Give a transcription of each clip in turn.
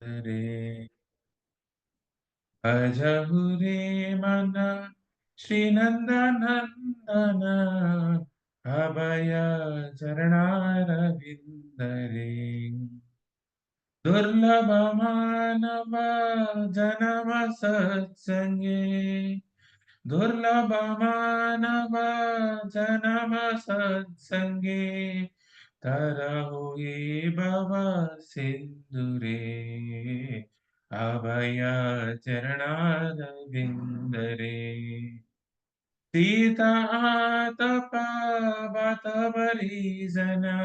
रे भजहु रे मन श्रीनंदनंदन अभय चरणारविंद रे दुर्लभ मानव जन्म सत्संगे दुर्लभ मानव जन्म सत्संगे तरहु ये भव सिंधुरे अभय चरणारविंद रे सीता तपा परिजना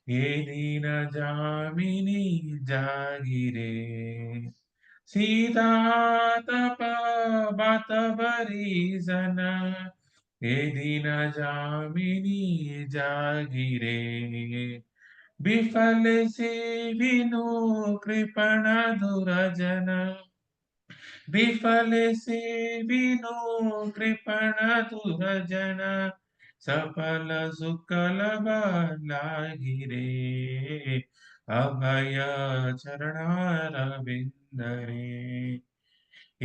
ये दीन जामिनी जागिरे सीता तपा परिजना ये दीन जामिनी जागिरे विफल से विनु कृपण दुरजन विफल से विनो कृपण दुरजन सफल सुकल लागिरे अभय चरणारविंद रे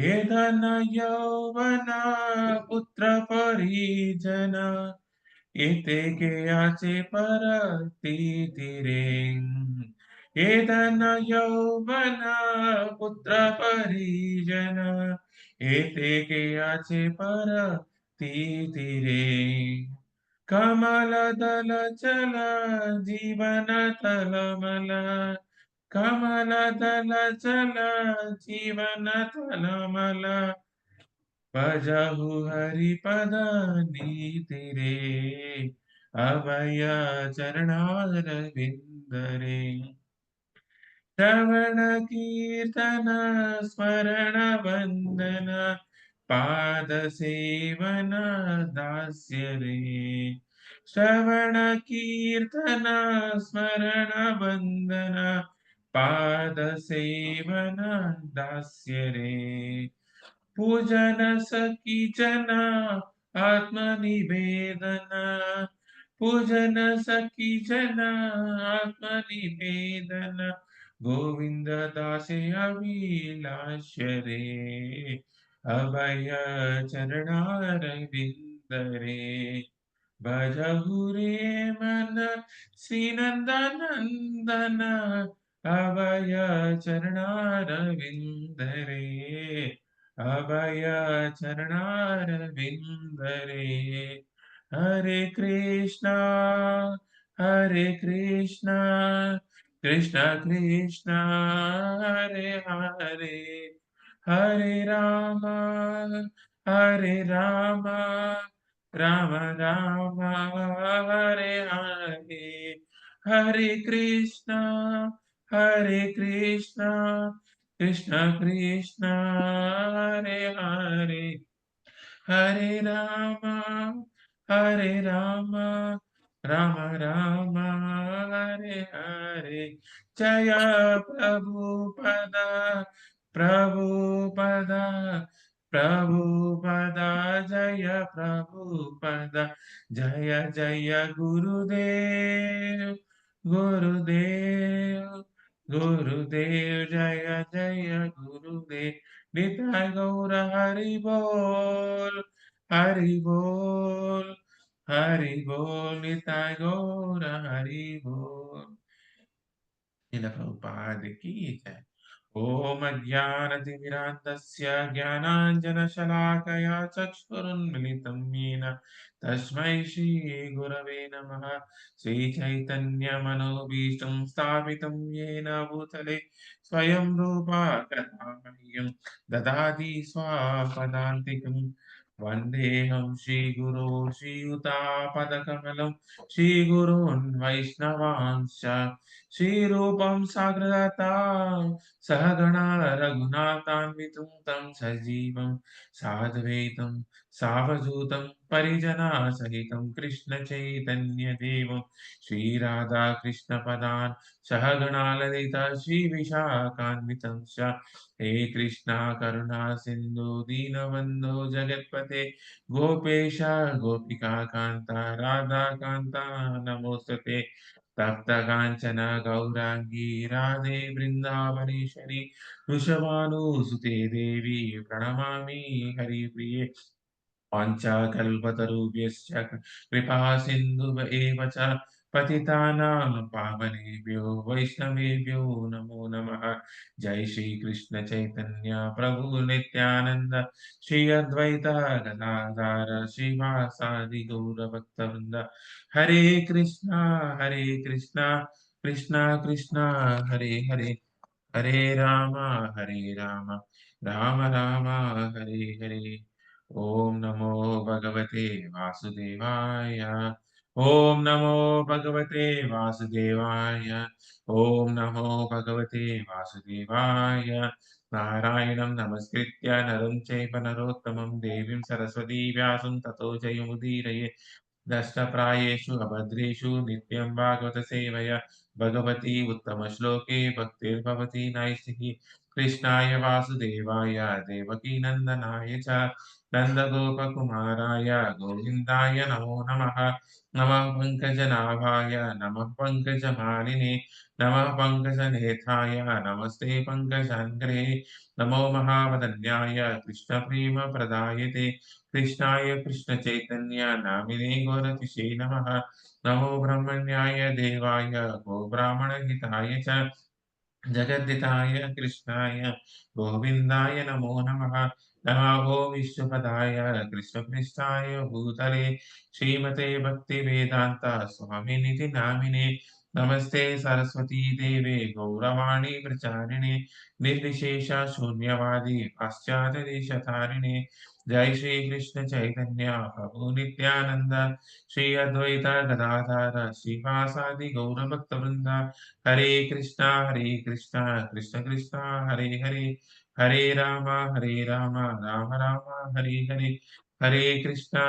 एदन यौवन पुत्र परिजन एतेके याचे परतीतिरे एदन यौवन पुत्र परिजन एतेके याचे परतीतिरे कमल दल चल जीवन तलमल कमल दल चल जीवन तलमल भजहु हरिपद नीति रे अभय चरणारविंद रे श्रवण कीर्तन स्मरण वंदन पाद सेवन दास्य रे श्रवण कीर्तन स्मरण वंदन पाद सेवन दास्य रे पूजन सखी जना आत्मनिवेदन पूजन सखी जना आत्मनिवेदन गोविंद दासे अभिलाष रे अभय चरणारविंद रे भजहु रे मन श्रीनंदनंदन अभय चरणारविंद रे अभय चरणारविंद रे हरे कृष्णा कृष्ण कृष्ण हरे हरे हरे राम राम राम हरे हरे हरे कृष्णा कृष्ण कृष्ण हरे हरे हरे राम राम राम हरे हरे जय प्रभुपद प्रभुपद प्रभुपद जय प्रभुपद जय जय गुरुदेव गुरुदेव गुरुदेव जय जय गुरुदेव निताय गौर हरि बोल हरि बोल हरि बोल निताय गौर हरि बोल शिल प्रभुपाद की जय ओम अज्ञानतिमिरान्धस्य ज्ञानाञ्जनशलाकया चक्षुरुन्मिलितं येन तस्मै श्रीगुरवे नमः श्रीचैतन्यमनोभीष्टं स्थापितं येन भूतले स्वयं रूपा कदा मह्यं ददाति स्वापदान्तिकं वन्देऽहं श्रीगुरो श्रीयुतापदकमलं श्रीगुरून् वैष्णवांश्च श्रीरूपं साग्रजाता सहगणा रघुनाथान्वितं तं सजीवं साद्वैतं सावधूतं परिजनासहितं कृष्णचैतन्यदेवं श्रीराधाकृष्णपदान् सहगणा ललिता श्रीविशाखान्वितं च हे कृष्णा करुणा सिन्धु दीनबन्धो जगत्पते गोपेश गोपिकान्ता राधाकान्ता नमोस्तुते तप्त कांचन गौरांगी राधे वृंदावनेश्वरी वृषभानुसुते देवी प्रणमामि हरिप्रिये वाञ्छाकल्पतरुभ्यश्च कृपा सिन्धुव एव च पतितानां पावनेभ्यो वैष्णवेभ्यो नमो नमः। जय श्री कृष्ण चैतन्य प्रभु नित्यानंद श्री अद्वैत गदाधर श्रीवासादि गौरभक्तवृंद। हरे कृष्णा कृष्णा कृष्णा हरे हरे, हरे राम राम राम हरे हरे। ओम नमो भगवते वासुदेवाय। ओम नमो भगवते वासुदेवाय। ओम नमो भगवते वासुदेवाय। नारायणं नमस्कृत्य नरं चैव नरोत्तमं देवीं सरस्वती व्यासं ततो जयमुदीरये। दष्टप्रायेषु अभद्रेषु नित्यं भागवत सेवया भगवती उत्तमश्लोके भक्तिर्भवति नैष्ठिकी। कृष्णाय वासुदेवाय देवकी नन्दनाय च नन्दगोपकुमाराय गोविन्दाय नमो नमः। नमः पङ्कजनाभाय नमः पङ्कजमालिने नमः पङ्कजनेत्राय नमस्ते पङ्कजाङ्घ्रे। नमो महावदन्याय कृष्णप्रेमप्रदायते कृष्णाय कृष्णचैतन्य नामिने गौरतिषे नमः। नमो ब्रह्मण्याय देवाय गो ब्राह्मणहिताय च जगद्दिताय कृष्णाय गोविन्दाय नमो नमः। नमो विष्णुपदाय कृष्णपृष्ठाय भूतले श्रीमते भक्तिवेदान्त स्वामिनिति नामिने। नमस्ते सरस्वती देवे गौरवाणी प्रचारिणे निर्विशेष शून्यवादी पाश्चात्यदेशतारिणे। जय श्री कृष्ण चैतन्य प्रभु नित्यानंद श्री अद्वैत गदाधर श्रीवासादि गौरभक्तवृंद। हरे कृष्णा कृष्ण कृष्णा हरे हरे, हरे राम राम राम हरे हरे। हरे कृष्णा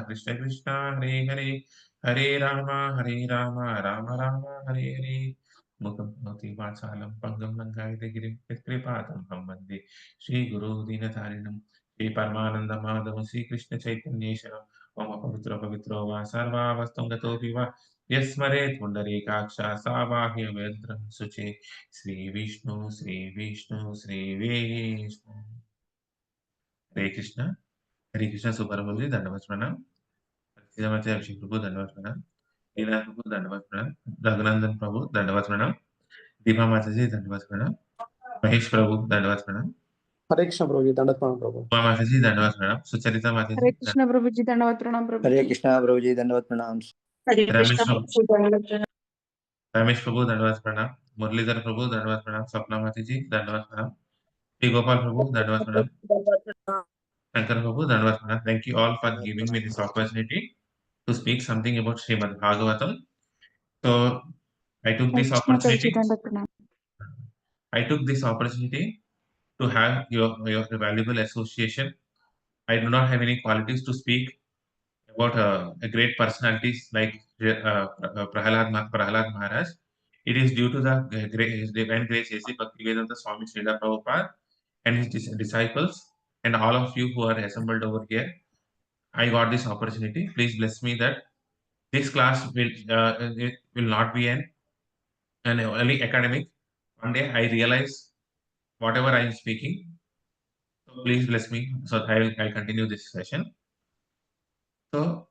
कृष्ण कृष्णा हरे हरे, हरे राम राम राम हरे हरे। मुखं करोति वाचालं पङ्गं लङ्घयते गिरिं यत्कृपातमहं वन्दे श्रीगुरो दीनतारिणं। श्री परमानंद माधव श्री कृष्ण चैतन्येश्वर मम पवित्र पवित्रो वा सर्वावस्थं गतोऽपि वा यस्मरेत् पुण्डरीकाक्ष सा बाह्य वेद्रं शुचे। श्री विष्णु श्री विष्णु श्री विष्णु। हरे कृष्ण सुपर जी दंडवत प्रणाम। श्रीमती अभिषेक प्रभु दंडवत प्रणाम। लीला प्रभु दंडवत प्रणाम। रघुनंदन प्रभु दंडवत प्रणाम। दीपा माता जी दंडवत प्रणाम। महेश प्रभु दंडवत प्रणाम। हरे कृष्ण प्रभु जी दंडवत प्रणाम प्रभु। उमा माता जी दंडवत प्रणाम। सुचरिता माता जी हरे कृष्ण प्रभु जी दंडवत प्रणाम प्रभु। हरे कृष्ण प्रभु जी दंडवत प्रणाम। हरे रमेश कृष्ण प्रभु प्रभु दंडवत प्रणाम। रमेश प्रभु दंडवत प्रणाम। मुरलीधर प्रभु दंडवत प्रणाम। स्वप्ना माता जी दंडवत प्रणाम। श्री गोपाल प्रभु दंडवत प्रणाम। Shankar Prabhu, Dhanavad Pranam. Thank you all for giving me this opportunity to speak something about Srimad Bhagavatam. So I took Hare this Krishna Prabhu ji opportunity. दंडवत प्रणाम। I took this opportunity to have your valuable association. I do not have any qualities to speak about a great personalities like Prahalad Maharaj. It is due to the his divine grace, A.C. Bhaktivedanta Swami Srila Prabhupada and his disciples and all of you who are assembled over here. I got this opportunity. Please bless me that this class it will not be an only academic. One day I realize whatever I am speaking. So please bless me. So I'll continue this session. So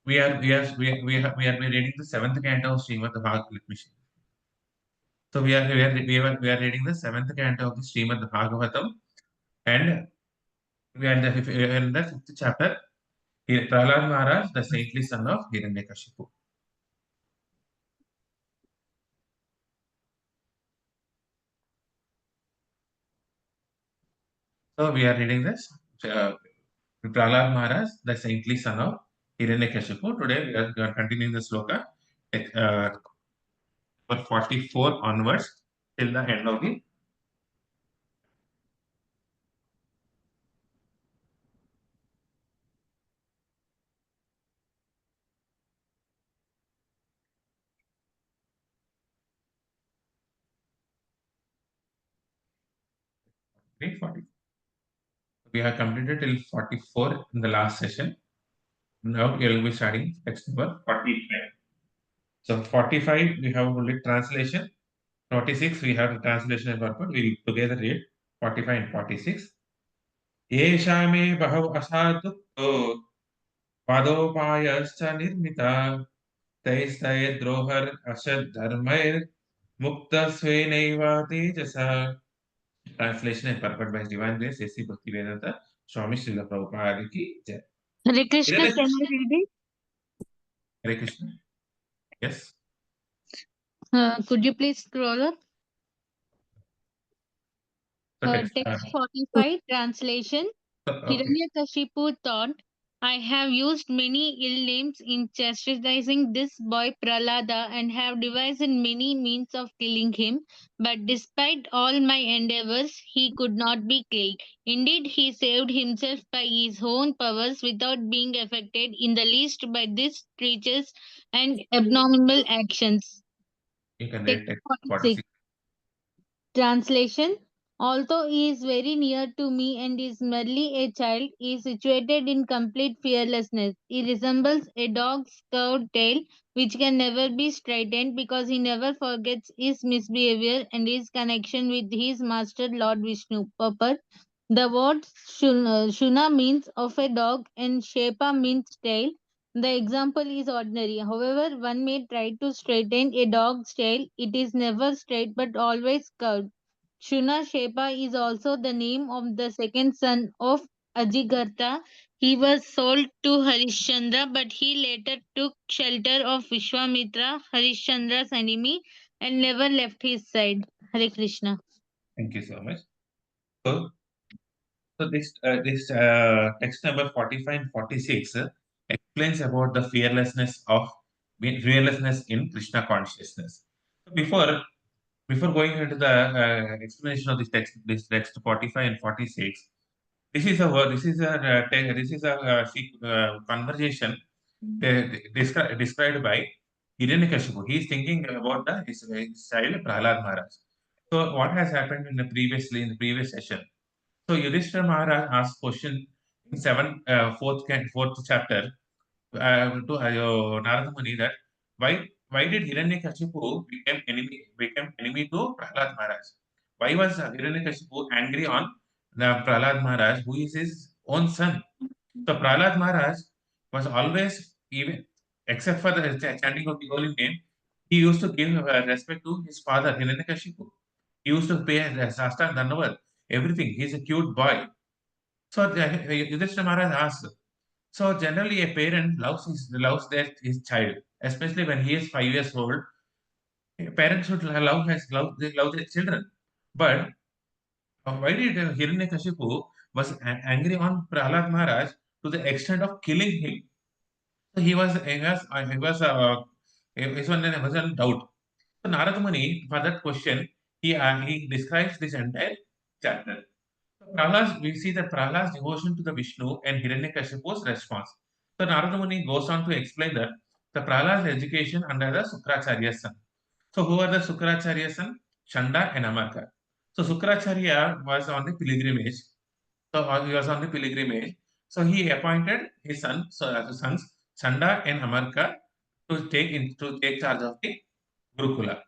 we are reading the seventh canto of Srimad Bhagavatam. So we are reading the seventh canto of the Srimad Bhagavatam, and we are in the fifth chapter. Prahlad Maharaj, the saintly son of Hiranyakashipu. So we are reading this. Prahlad Maharaj, the saintly son of Hiranyakashipu. Today we are continuing the sloka, uh, 44 onwards till the end of the. Read 40. We have completed till 44 in the last session. Now we will be starting text number 45. So 45 we have only translation. 46 we have the translation and purport. We together read 45 and 46. Yesha me bahav asadukto padopayascha nirmita taistay drohar asad dharmair mukta svenaiva tejasa. Translation and purport by His Divine Grace A.C. Bhaktivedanta Swami Srila Prabhupada ki jai. Hare Krishna, Hare can I read it? Hare Krishna. Yes. Could you please scroll up? So text, Text 45, translation. okay. Hiranyakashipu thought, I have used many ill names in chastising this boy Prahlada and have devised many means of killing him. But despite all my endeavors, he could not be killed. Indeed, he saved himself by his own powers without being affected in the least by these treacherous and abnormal actions. You can Text read text 46. 46. Translation. Although he is very near to me and is merely a child, he is situated in complete fearlessness. He resembles a dog's curved tail, which can never be straightened because he never forgets his misbehavior and his connection with his master Lord Vishnu. Purport. The word Shuna means of a dog and Shepa means tail. The example is ordinary. However, one may try to straighten a dog's tail. It is never straight but always curved. Shuna Shepa is also the name of the second son of Ajigartha. He was sold to Harishchandra, but he later took shelter of Vishwamitra, Harishchandra's enemy, and never left his side. Hare Krishna. Thank you so much. So, this text number 45 and 46 explains about the fearlessness in Krishna consciousness. So before going into the explanation of this text 45 and 46, this is a conversation described by Hiranyakashipu. He is thinking about his child Prahlad Maharaj. So what has happened in the previous session? So Yudhishthira Maharaj asked question in fourth chapter to Narada Muni that why did Hiranyakashipu become enemy to Prahlad Maharaj? Why was Hiranyakashipu angry on the Prahlad Maharaj, who is his own son? So Prahlad Maharaj was always, even except for the chanting of the holy name, he used to give respect to his father Hiranyakashipu. He used to pay Sastang Dhanavad, everything. He's a cute boy. So Yudhishthira Maharaj asked, so generally a parent loves his child, especially when he is 5 years old. A parent should love their children. But why did Hiranyakashipu was angry on Prahlad Maharaj to the extent of killing him? So he was in doubt. So Narada Muni, for that question, he describes this entire chapter. We see that Prahlad's devotion to the Vishnu and Hiranyakashipu's response. So Narada Muni goes on to explain that the Prahlad's education under the Sukracharya's son. So who are the Sukracharya's son? Chanda and Amarka. So Sukracharya was on the pilgrimage. He was on the pilgrimage. So he appointed his sons Chanda and Amarka to take charge of the Gurukula.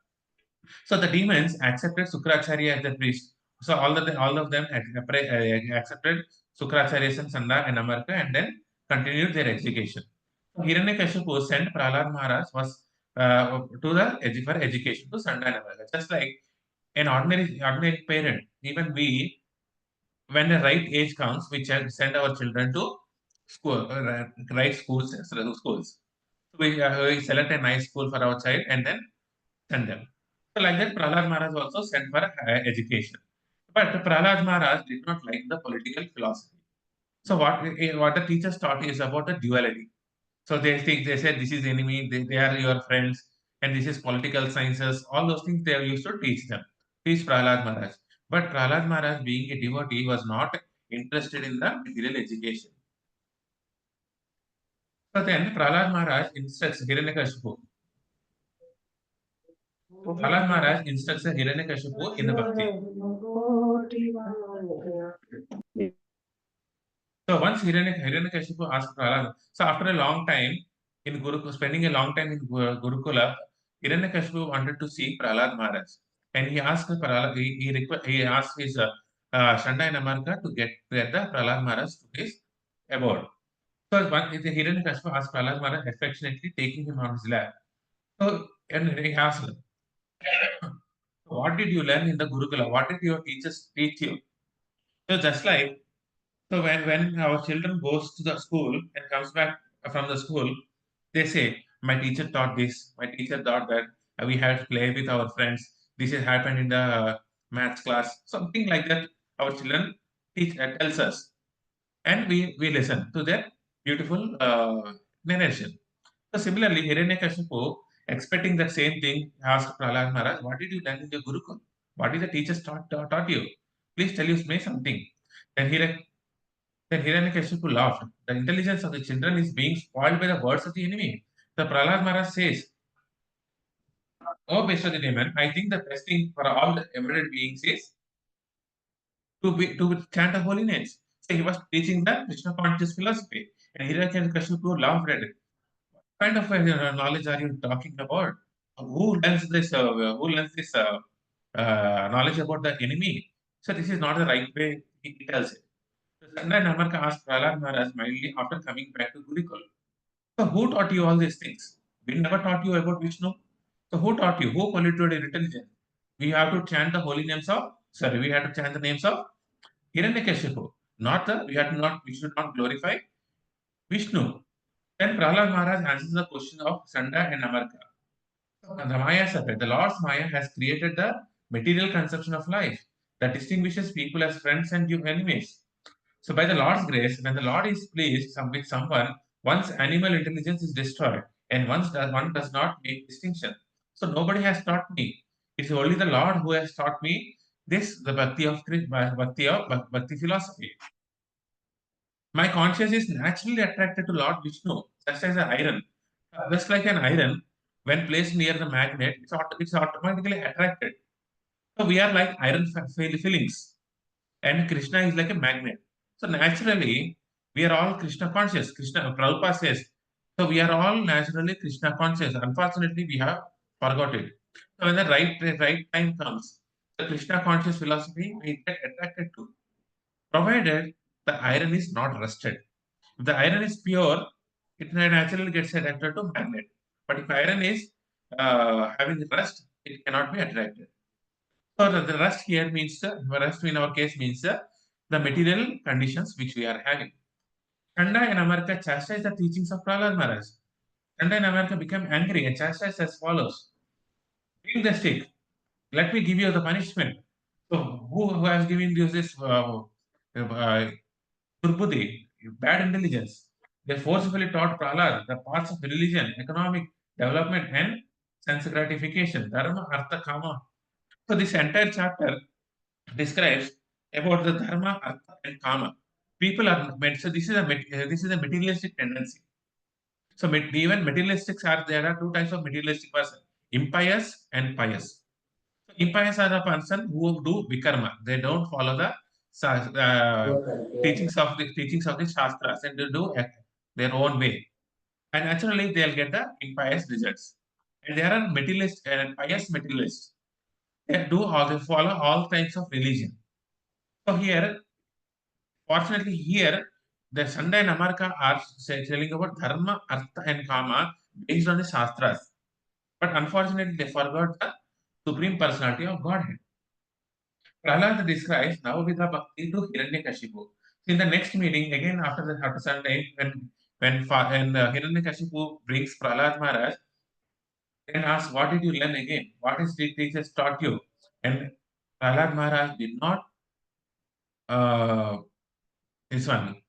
So the demons accepted Sukracharya as the priest. So all of them accepted Sukracharya's son Sanda and Amarka and then continued their education. So Hiranyakashipu sent Prahlad Maharaj was for education to Sanda and Amarka. Just like an ordinary parent, even we, when the right age comes, we send our children to school, right schools, schools. So we select a nice school for our child and then send them. So like that, Prahlad Maharaj also sent for education. But Prahlad Maharaj did not like the political philosophy. So what the teachers taught is about the duality. So they said this is enemy, they are your friends, and this is political sciences. All those things they used to teach Prahlad Maharaj. But Prahlad Maharaj, being a devotee, was not interested in the material education. So then Prahlad Maharaj instructs Hiranyakashipu. Prahlad Maharaj instructs Hiranyakashipu in the bhakti. So once Hiranyakashipu asked Prahlad, so after a long time, in Gurukula, spending a long time in Gurukula, Hiranyakashipu wanted to see Prahlad Maharaj, and he asked Prahlad, he asked his Shanda and Amarka to get the Prahlad Maharaj to his abode. So the Hiranyakashipu asked Prahlad Maharaj affectionately, taking him on his lap. So and he asked, "What did you learn in the Gurukula? What did your teachers teach you?" So just like so when our children goes to the school and comes back from the school, they say, "My teacher taught this. My teacher taught that. We have to play with our friends. This has happened in the maths class." Something like that. Our children tells us, and we listen to their beautiful narration. So similarly, Hiranyakashipu, expecting that same thing, asked Prahlad Maharaj, "What did you learn in your Gurukul? What did the teachers taught you? Please tell me something." Then then Hiranyakashipu laughed. The intelligence of the children is being spoiled by the words of the enemy. The Prahlad Maharaj says, "Oh, Vishwadi Demon, I think the best thing for all the embedded beings is to chant the holy names." So he was teaching the Krishna conscious philosophy. And Hiranyakashipu laughed at it. What kind of knowledge are you talking about? Who learns this knowledge about the enemy? So this is not the right way, he tells it. So Sanda and Amarka asked Prahlad Maharaj mildly after coming back to Gurukul. So who taught you all these things? We never taught you about Vishnu. So who taught you? Who polluted your intelligence? We have to chant the holy names of, sorry, we have to chant the names of Hiranyakashipu. We should not glorify Vishnu. Then Prahlad Maharaj answers the question of Sanda and Amarka. And the Maya Sapet, the Lord's Maya has created the material conception of life that distinguishes people as friends and enemies. So, by the Lord's grace, when the Lord is pleased with someone, one's animal intelligence is destroyed, and one does not make distinction. So, nobody has taught me. It's only the Lord who has taught me this, the bhakti philosophy. My conscience is naturally attracted to Lord Vishnu, just as an iron. Just like an iron, when placed near the magnet, it's automatically attracted. So, we are like iron fillings and Krishna is like a magnet. So naturally, we are all Krishna conscious. Krishna Prabhupada says, so we are all naturally Krishna conscious. Unfortunately, we have forgot it. So when the right time comes, the Krishna conscious philosophy we get attracted to, provided the iron is not rusted. If the iron is pure, it naturally gets attracted to magnet. But if iron is having rust, it cannot be attracted. So the rust here means the rust in our case means the material conditions which we are having. Chanda and Amarka chastised the teachings of Prahlad Maharaj. Chanda and Amarka became angry and chastised as follows: "Bring the stick. Let me give you the punishment." So who has given you this Durbuddhi, bad intelligence? They forcefully taught Prahlad the paths of religion, economic development, and sense gratification, dharma, artha, kama. So this entire chapter describes about the dharma, artha, and kama. People are so this is a materialistic tendency. So even materialistics are there are two types of materialistic person: impious and pious. So impious are the person who do vikarma. They don't follow the teachings of the shastras and they do act their own way. And naturally they'll get the impious results. And there are materialist and pious materialists. They follow all types of religion. So here, fortunately, here the Sanda and Amarka are telling about dharma, artha, and kama based on the shastras. But unfortunately, they forgot the supreme personality of Godhead. Prahlad describes Navavidha Bhakti to Hiranyakashipu. In the next meeting, again after Sunday, when Hiranyakashipu brings Prahlad Maharaj and asks, "What did you learn again? What is the teachers taught you?" And Prahlad Maharaj did not uh, this one.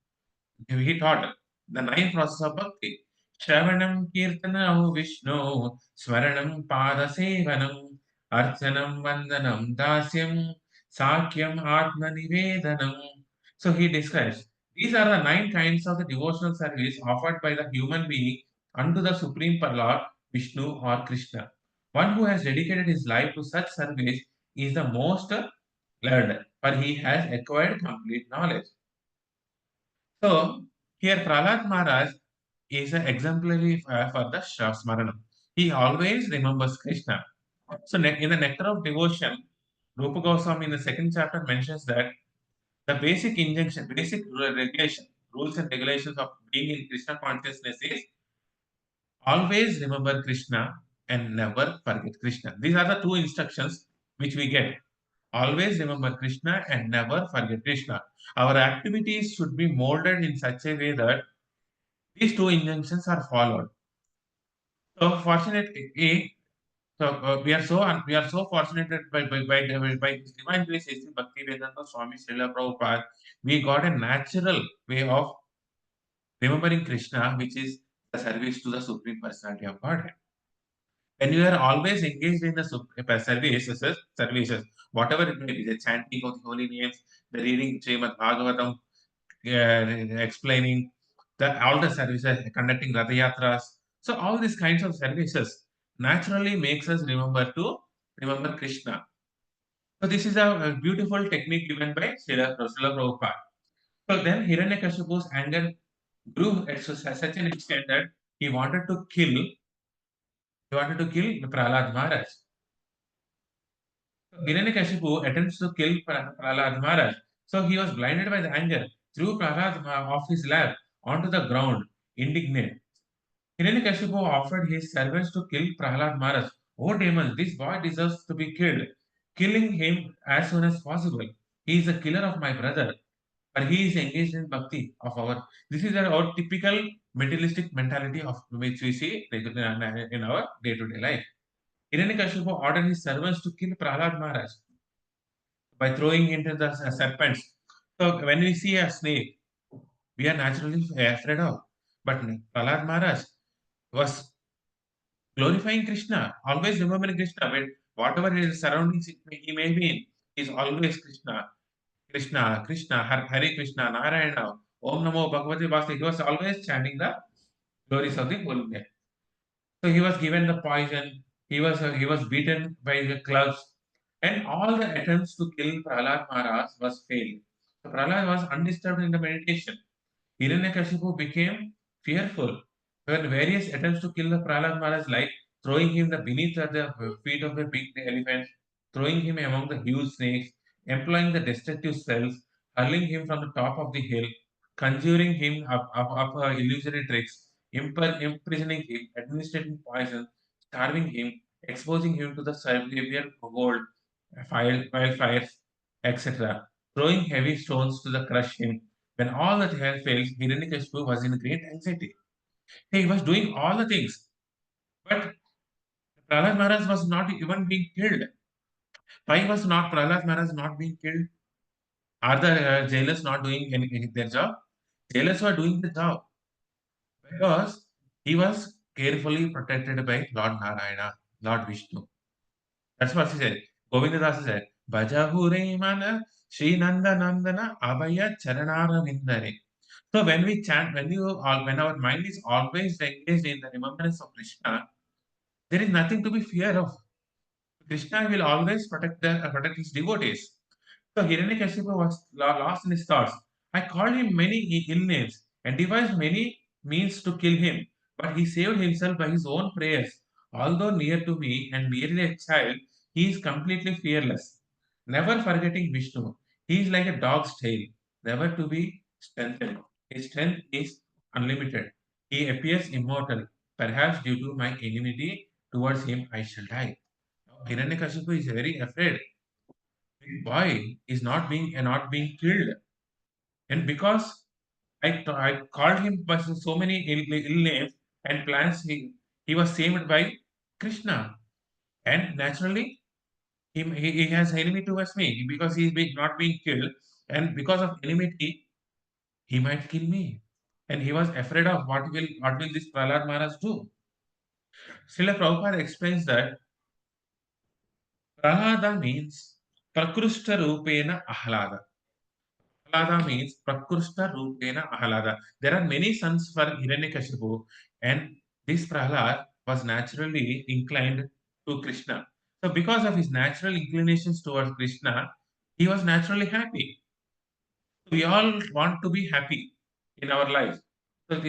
He taught the nine process of bhakti. Shravanam Kirtanam Vishnu, Smaranam Padasevanam, Archanam Vandanam Dasyam, Sakyam Atma Nivedanam. So he describes these are the nine kinds of the devotional service offered by the human being unto the Supreme Lord Vishnu or Krishna. One who has dedicated his life to such service is the most learned, for he has acquired complete knowledge. So here Prahlad Maharaj is an exemplary for the Smaranam. He always remembers Krishna. So in the Nectar of Devotion, Rupa Goswami in the second chapter mentions that the basic injunction, basic regulation, rules and regulations of being in Krishna consciousness is always remember Krishna and never forget Krishna. These are the two instructions which we get. Always remember Krishna and never forget Krishna. Our activities should be molded in such a way that these two injunctions are followed. So fortunately, we are so fortunate that by His divine grace, Sri Bhaktivedanta Swami Srila Prabhupada, we got a natural way of remembering Krishna, which is the service to the Supreme Personality of Godhead. When you are always engaged in the services, whatever it may be, the chanting of the holy names, the reading Srimad Bhagavatam, explaining all the services, conducting Ratha Yatras. So all these kinds of services naturally makes us remember Krishna. So this is a beautiful technique given by Srila Prabhupada. So then Hiranyakashipu's anger grew to such an extent that he wanted to kill Prahlad Maharaj. So Hiranyakashipu attempts to kill Prahlad Maharaj. So he was blinded by the anger, threw Prahlad off his lap onto the ground, indignant. Hiranyakashipu offered his servants to kill Prahlad Maharaj. Oh demons, this boy deserves to be killed. Killing him as soon as possible. He is the killer of my brother, but he is engaged in bhakti of our. This is our typical materialistic mentality of which we see in our day-to-day life. Hiranyakashipu ordered his servants to kill Prahlad Maharaj by throwing into the serpents. So when we see a snake, we are naturally afraid of. But Prahlad Maharaj was glorifying Krishna, always remembering Krishna. But whatever his surroundings he may be in, is always Krishna, Krishna, Krishna, Hare Krishna, Narayana, Om Namo Bhagavate Vasudevaya. He was always chanting the glories of the holy name. So he was given the poison. He was beaten by the clubs, and all the attempts to kill Prahlad Maharaj was failed. So Prahlad was undisturbed in the meditation. Hiranyakashipu became fearful when various attempts to kill the Prahlad Maharaj, like throwing him beneath the feet of the big elephant, throwing him among the huge snakes, employing the destructive spells, hurling him from the top of the hill, conjuring him up illusory tricks, imprisoning him, administering poison, starving him, exposing him to the severe cold, wildfires, etc., throwing heavy stones to crush him. When all that hell failed, Hiranyakashipu was in great anxiety. He was doing all the things, but Prahlad Maharaj was not even being killed. Why was not Prahlad Maharaj not being killed? Are the jailers not doing their job? Jailers were doing the job because he was carefully protected by Lord Narayana, Lord Vishnu. That's what he said. Govindadas said, Bhajahure mana Sri Nanda Nandana Abhaya Charanara Vindare. So when we chant, when our mind is always engaged in the remembrance of Krishna, there is nothing to be fear of. Krishna will always protect his devotees. So Hiranyakashipu was lost in his thoughts. I called him many ill names and devised many means to kill him, but he saved himself by his own prayers. Although near to me and merely a child, he is completely fearless, never forgetting Vishnu. He is like a dog's tail, never to be strengthened. His strength is unlimited. He appears immortal. Perhaps due to my enmity towards him, I shall die. Now, Hiranyakashipu is very afraid. Boy is not being killed, and because I called him by so many ill names and plans, he was saved by Krishna, and naturally he has enemy towards me because he is not being killed, and because of enmity he might kill me, and he was afraid of what will this Prahlad Maharaj do. Srila Prabhupada explains that Prahlada means Prakrushta Rupena Ahlada. Ahlada means Prakrushta Rupena Ahlada. There are many sons for Hiranyakashipu, and this Prahlad was naturally inclined to Krishna. So, because of his natural inclinations towards Krishna, he was naturally happy. We all want to be happy in our lives. So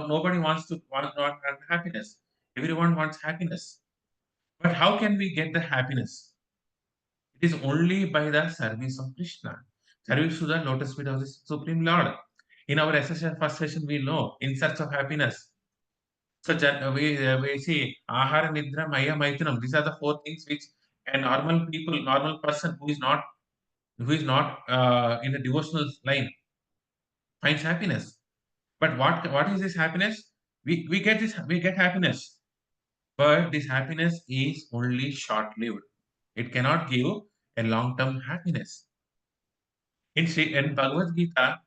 nobody wants not happiness. Everyone wants happiness. But how can we get the happiness? It is only by the service of Krishna, service to the lotus feet of the Supreme Lord. In our SSN first session, we know in search of happiness. So we see Ahara, Nidra, Maya, Maitunam. These are the four things which a normal person who is not in the devotional line finds happiness. But what is this happiness? We get happiness, but this happiness is only short lived. It cannot give a long term happiness. In Bhagavad Gita,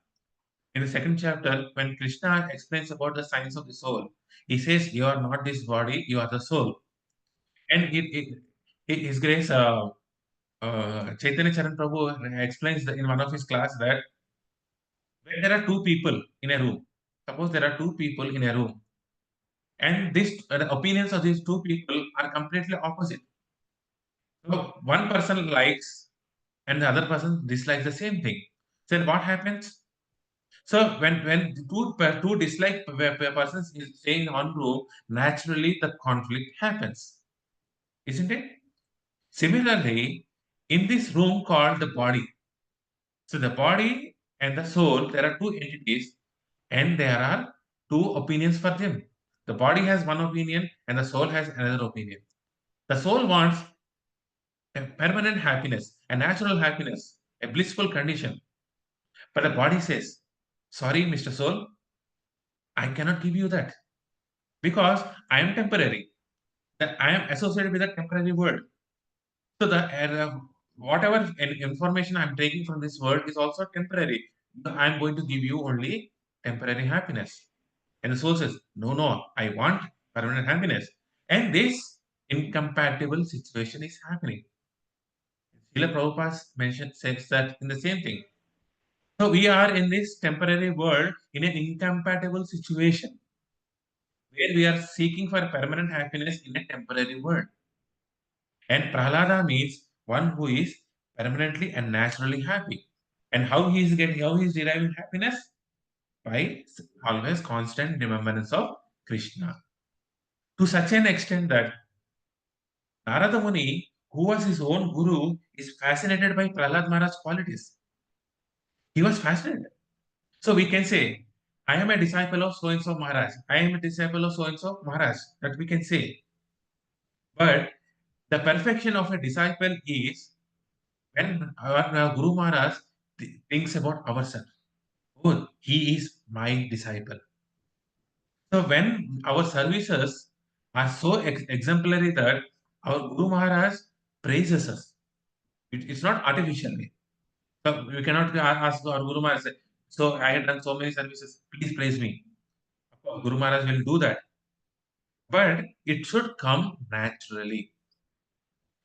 in the second chapter, when Krishna explains about the science of the soul, he says, "You are not this body; you are the soul." And His Grace Chaitanya Charan Prabhu explains in one of his class that when there are two people in a room, suppose there are two people in a room, and the opinions of these two people are completely opposite. So one person likes and the other person dislikes the same thing. So then what happens? So when two dislike persons is staying in one room, naturally the conflict happens, isn't it? Similarly, in this room called the body, so the body and the soul, there are two entities, and there are two opinions for them. The body has one opinion, and the soul has another opinion. The soul wants a permanent happiness, a natural happiness, a blissful condition. But the body says, "Sorry, Mr. Soul, I cannot give you that because I am temporary. That I am associated with a temporary world. So whatever information I'm taking from this world is also temporary. I'm going to give you only temporary happiness." And the soul says, "No, no, I want permanent happiness." And this incompatible situation is happening. Srila Prabhupada says that in the same thing. So we are in this temporary world in an incompatible situation where we are seeking for permanent happiness in a temporary world. And Prahlada means one who is permanently and naturally happy. And how he is deriving happiness? By always constant remembrance of Krishna. To such an extent that Narada Muni, who was his own guru, is fascinated by Prahlad Maharaj's qualities. He was fascinated. So we can say, "I am a disciple of so and so Maharaj. I am a disciple of so and so Maharaj." That we can say. But the perfection of a disciple is when our Guru Maharaj thinks about ourselves. Oh, he is my disciple. So when our services are so exemplary that our Guru Maharaj praises us, it's not artificially. So we cannot ask our Guru Maharaj, say, "So I had done so many services, please praise me." Of course, Guru Maharaj will do that, but it should come naturally.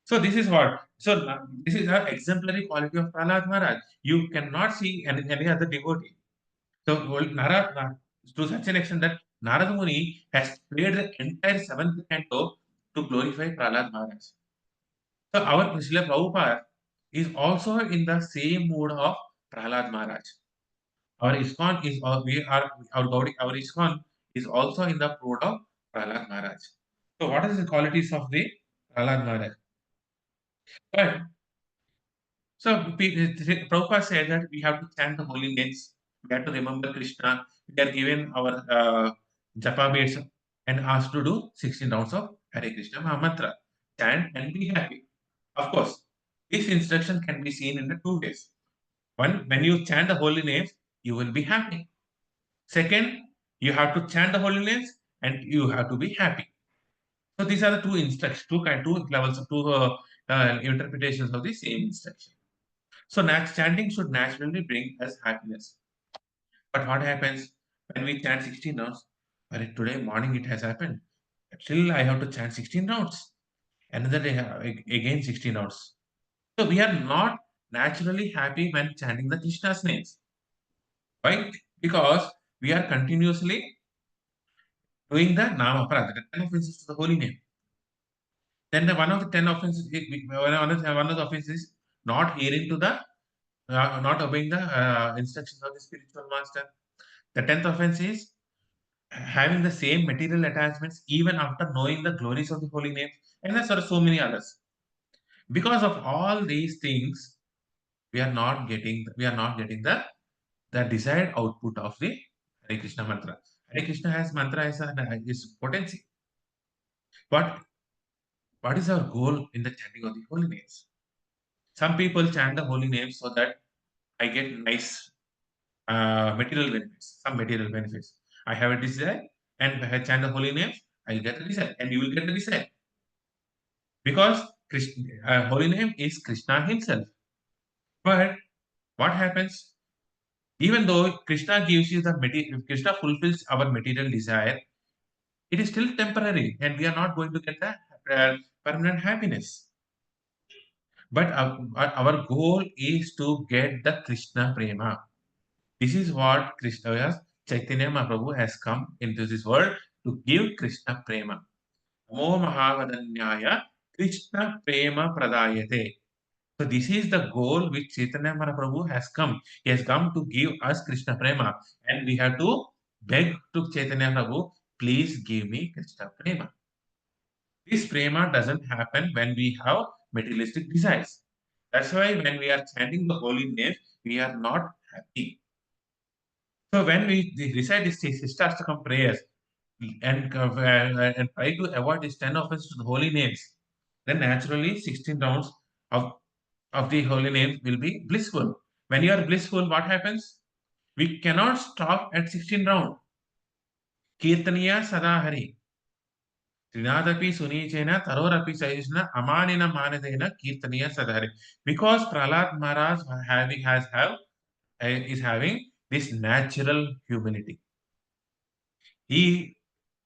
So this is what. So this is the exemplary quality of Prahlad Maharaj. You cannot see any other devotee. So to such an extent that Narada Muni has played the entire seventh canto to glorify Prahlad Maharaj. So our Srila Prabhupada is also in the same mood of Prahlad Maharaj. Our ISKCON is we are our ISKCON is also in the mood of Prahlad Maharaj. So what is the qualities of the Prahlad Maharaj? But Prabhupada said that we have to chant the holy names, we have to remember Krishna, we are given our japa beads and asked to do 16 rounds of Hare Krishna Mahamantra. Chant and be happy. Of course, this instruction can be seen in the two ways. One, when you chant the holy names, you will be happy. Second, you have to chant the holy names and you have to be happy. So these are the two instructions, two levels of two interpretations of the same instruction. So chanting should naturally bring us happiness. But what happens when we chant 16 rounds? Well, today morning it has happened. Still, I have to chant 16 rounds. Another day, again 16 rounds. So we are not naturally happy when chanting the Krishna's names. Why? Because we are continuously doing the Nama Aparadha, the 10 offenses to the holy name. Then one of the 10 offenses, one of the offenses is not hearing to the, not obeying the instructions of the spiritual master. The 10th offense is having the same material attachments even after knowing the glories of the holy names, and there are so many others. Because of all these things, we are not getting the desired output of the Hare Krishna mantra. Hare Krishna has mantra as is potency. But what is our goal in the chanting of the holy names? Some people chant the holy names so that I get nice material benefits, some material benefits. I have a desire, and if I chant the holy names, I'll get the desire, and you will get the desire. Because Krishna, holy name is Krishna himself. But what happens? Even though Krishna gives you the material, Krishna fulfills our material desire, it is still temporary, and we are not going to get the permanent happiness. But our goal is to get the Krishna prema. This is what Krishna, Chaitanya Mahaprabhu has come into this world to give Krishna prema. Namo Mahavadanyaya Krishna prema pradayate. So this is the goal which Chaitanya Mahaprabhu has come. He has come to give us Krishna prema, and we have to beg to Chaitanya Prabhu, please give me Krishna prema. This prema doesn't happen when we have materialistic desires. That's why when we are chanting the holy names, we are not happy. So when we recite this Sishtastakam prayers and try to avoid these 10 offenses to the holy names, then naturally 16 rounds of the holy names will be blissful. When you are blissful, what happens? We cannot stop at 16 round. Kirtaniya Sadahari. Trinadapi Sunichena, Tarorapi Sayishna, Amanina Manadena, Kirtaniya Sadahari. Because Prahlad Maharaj is having this natural humility. He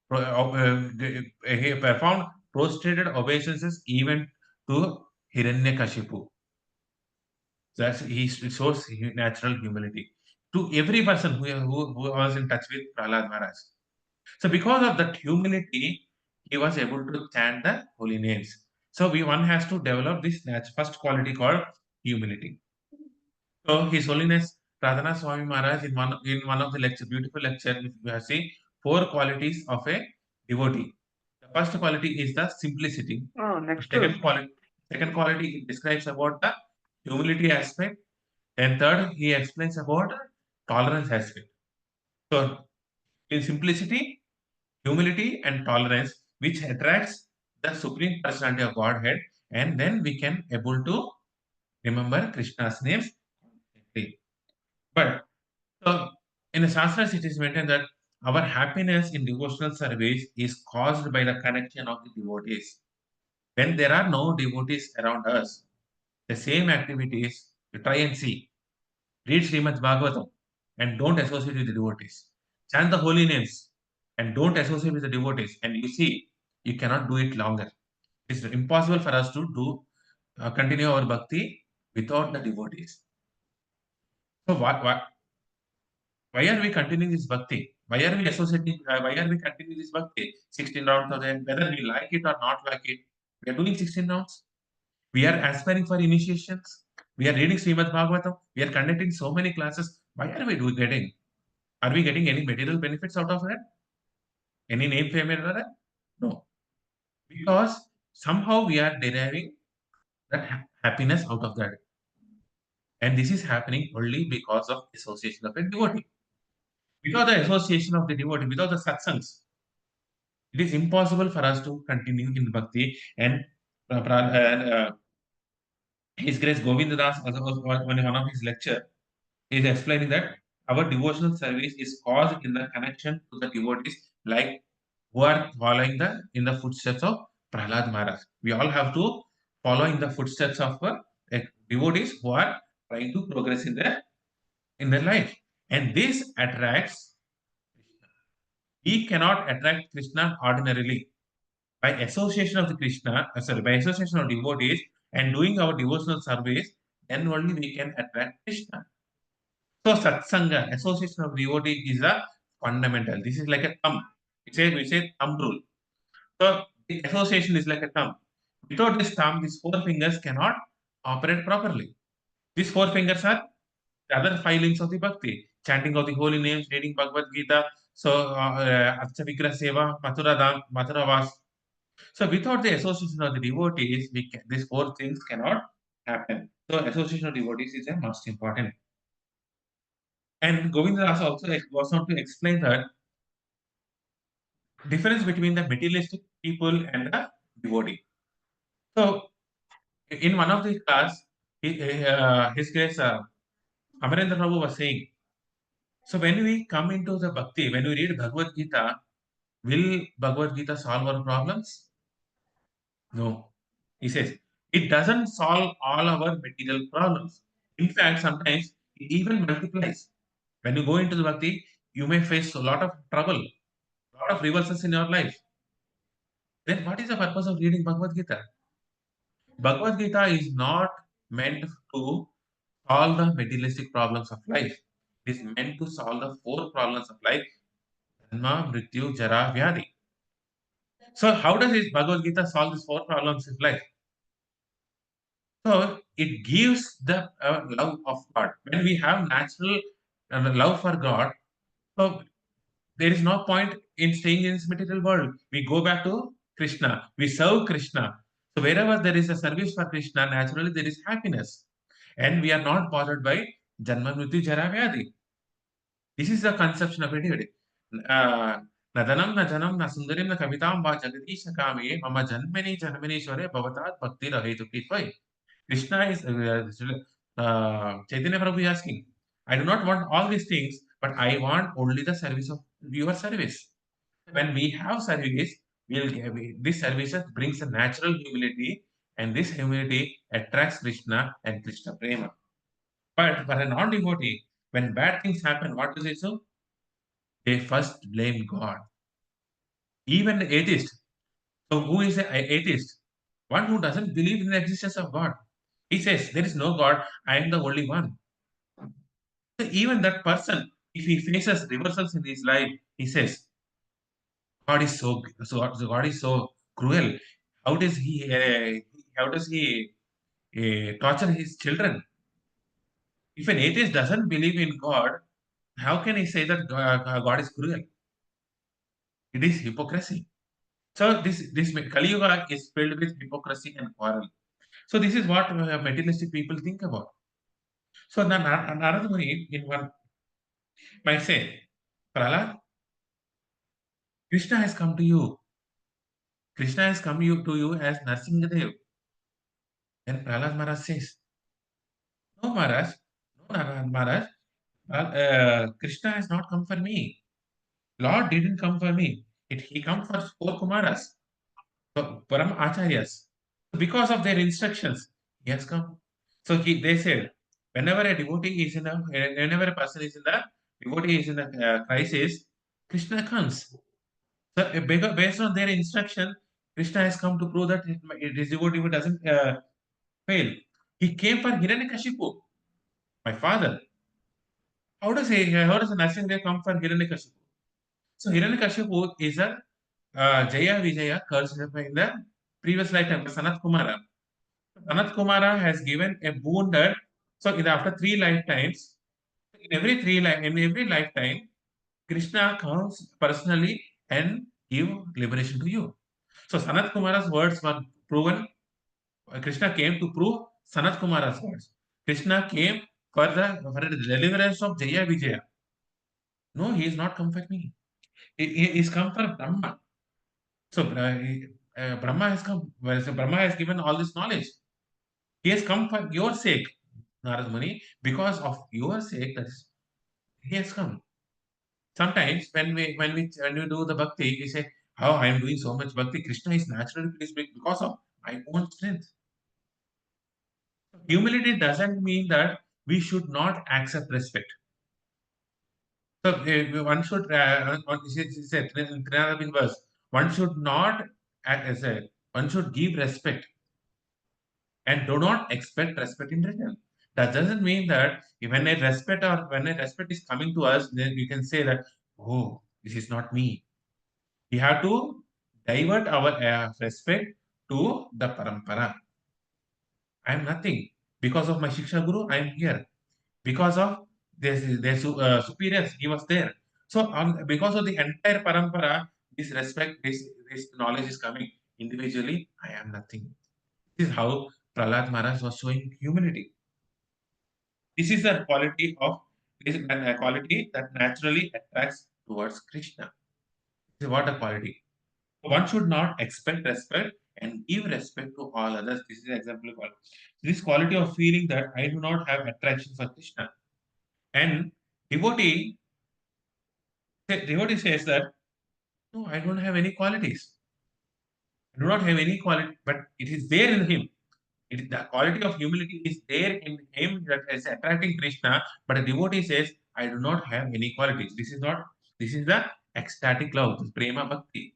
he performed prostrated obeisances even to Hiranyakashipu. That's he shows natural humility to every person who was in touch with Prahlad Maharaj. So because of that humility, he was able to chant the holy names. So one has to develop this first quality called humility. So His Holiness Pradhana Swami Maharaj in one of the beautiful lecture, we have seen 4 qualities of a devotee. The first quality is the simplicity. Next. Second quality it describes about the humility aspect, and third he explains about tolerance aspect. So in simplicity, humility, and tolerance, which attracts the supreme personality of Godhead, and then we can able to remember Krishna's names. But so in the Shastras, it is maintained that our happiness in devotional service is caused by the connection of the devotees. When there are no devotees around us, the same activities, you try and see. Read Srimad Bhagavatam and don't associate with the devotees. Chant the holy names and don't associate with the devotees. And you see, you cannot do it longer. It's impossible for us to continue our bhakti without the devotees. So why are we continuing this bhakti? Why are we associating? Why are we continuing this bhakti? 16 rounds of them, whether we like it or not like it, we are doing 16 rounds. We are aspiring for initiations. We are reading Srimad Bhagavatam. We are conducting so many classes. Why are we getting? Are we getting any material benefits out of that? Any name, fame, or that? No. Because somehow we are deriving that happiness out of that. And this is happening only because of association of a devotee. Without the association of the devotee, without the satsangs, it is impossible for us to continue in bhakti. And His Grace Govinda Das, one of his lecture, is explaining that our devotional service is caused in the connection to the devotees, like who are following in the footsteps of Prahlad Maharaj. We all have to follow in the footsteps of devotees who are trying to progress in their life, and this attracts Krishna. We cannot attract Krishna ordinarily. By association of the by association of devotees and doing our devotional service, then only we can attract Krishna. So satsanga, association of devotee, is a fundamental. This is like a thumb. We say thumb rule. So the association is like a thumb. Without this thumb, these 4 fingers cannot operate properly. These 4 fingers are the other 5 links of the bhakti: chanting of the holy names, reading Bhagavad Gita, So, Archa Vigraha Seva, Mathura Vas. So, without the association of the devotees, these four things cannot happen. So, association of devotees is a most important. And Govinda Das also goes on to explain that difference between the materialistic people and the devotee. So, in one of the class, His Grace Amarendra Prabhu was saying, so when we come into the bhakti, when we read Bhagavad Gita, will Bhagavad Gita solve our problems? No. He says, it doesn't solve all our material problems. In fact, sometimes it even multiplies. When you go into the bhakti, you may face a lot of trouble, a lot of reverses in your life. Then what is the purpose of reading Bhagavad Gita? Bhagavad Gita is not meant to solve the materialistic problems of life. It is meant to solve the four problems of life: Dharma, Mrityu, Jara, Vyadi. So, how does this Bhagavad Gita solve these four problems of life? So, it gives the love of God. When we have natural love for God, so there is no point in staying in this material world. We go back to Krishna. We serve Krishna. So, wherever there is a service for Krishna, naturally there is happiness. And we are not bothered by Janma, Mrityu, Jara, Vyadi. This is the conception of it. Nadanam na janam na sundarim na kavitam va jagadish kame mama janmani janmanishware bhavatat bhakti rahetu kitvai. Krishna is Chaitanya Prabhu is asking, I do not want all these things, but I want only the service of your service. When we have service, this service brings a natural humility, and this humility attracts Krishna and Krishna prema. But for a non-devotee, when bad things happen, what does it do? They first blame God. Even the atheist. So who is an atheist? One who doesn't believe in the existence of God. He says, there is no God, I am the only one. So even that person, if he faces reversals in his life, he says, God is so God is so cruel. How does he torture his children? If an atheist doesn't believe in God, how can he say that God is cruel? It is hypocrisy. So this Kali Yuga is filled with hypocrisy and quarrel. So this is what materialistic people think about. So then Narada Muni in one might say, Prahlad, Krishna has come to you. Krishna has come to you as Narsingadev. Then Prahlad Maharaj says, no Maharaj, no Maharaj, Krishna has not come for me. Lord didn't come for me. He come for four Kumaras, so Param Acharyas. Because of their instructions, he has come. So they said, whenever a devotee is whenever a person is in the devotee is in the crisis, Krishna comes. So based on their instruction, Krishna has come to prove that his devotee doesn't fail. He came for Hiranyakashipu, my father. How does a Nrsimhadev come for Hiranyakashipu? So Hiranyakashipu is a Jaya Vijaya cursed in the previous lifetime, Sanat Kumara. Sanat Kumara has given a boon that so after three lifetimes, in every lifetime, Krishna comes personally and give liberation to you. So Sanat Kumara's words were proven. Krishna came to prove Sanat Kumara's words. Krishna came for the deliverance of Jaya Vijaya. No, he is not come for me. He is come for Brahma. So Brahma has come. Well, so Brahma has given all this knowledge. He has come for your sake, Narad Muni, because of your sake. That's he has come. Sometimes when we do the bhakti, we say, "How I am doing so much bhakti." Krishna is naturally pleased because of my own strength. Humility doesn't mean that we should not accept respect. So one should, it said in Trinadavan verse, one should not, one should give respect and do not expect respect in return. That doesn't mean that when a respect is coming to us, then we can say that, oh, this is not me. We have to divert our respect to the parampara. I am nothing. Because of my Shiksha Guru, I am here. Because of their superiors, he was there. So because of the entire parampara, this respect, this knowledge is coming individually. I am nothing. This is how Prahlad Maharaj was showing humility. This is the quality of this a quality that naturally attracts towards Krishna. This is what a quality. One should not expect respect and give respect to all others. This is an example of this quality of feeling that I do not have attraction for Krishna. And devotee, devotee says that no, I don't have any qualities. I do not have any quality, but it is there in him. It is, the quality of humility is there in him that is attracting Krishna. But a devotee says, I do not have any qualities. This is not. This is the ecstatic love, this prema bhakti.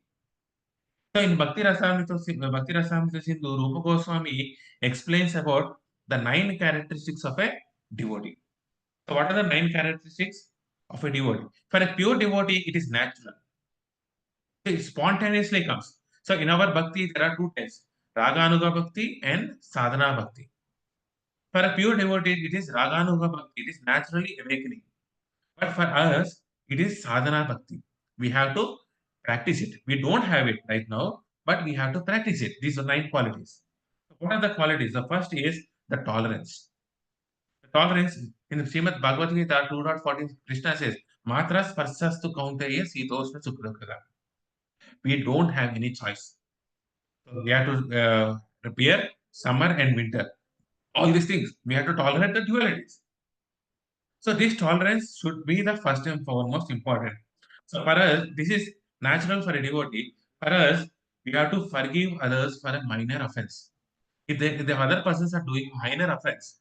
So in Bhakti Rasamrita Sindhu, Rupa Goswami explains about the 9 characteristics of a devotee. So what are the 9 characteristics of a devotee? For a pure devotee, it is natural. It spontaneously comes. So in our bhakti, there are 2 types: Raganuga bhakti and Sadhana bhakti. For a pure devotee, it is Raganuga bhakti. It is naturally awakening. But for us, it is Sadhana bhakti. We have to practice it. We don't have it right now, but we have to practice it. These are 9 qualities. What are the qualities? The first is the tolerance. The tolerance in the Srimad Bhagavad Gita 2.14, Krishna says, Matras parsastu kaunteya sitosna sukrokada. We don't have any choice. So we have to prepare summer and winter. All these things. We have to tolerate the dualities. So this tolerance should be the first and foremost important. So for us, this is natural for a devotee. For us, we have to forgive others for a minor offense. If the other persons are doing minor offense,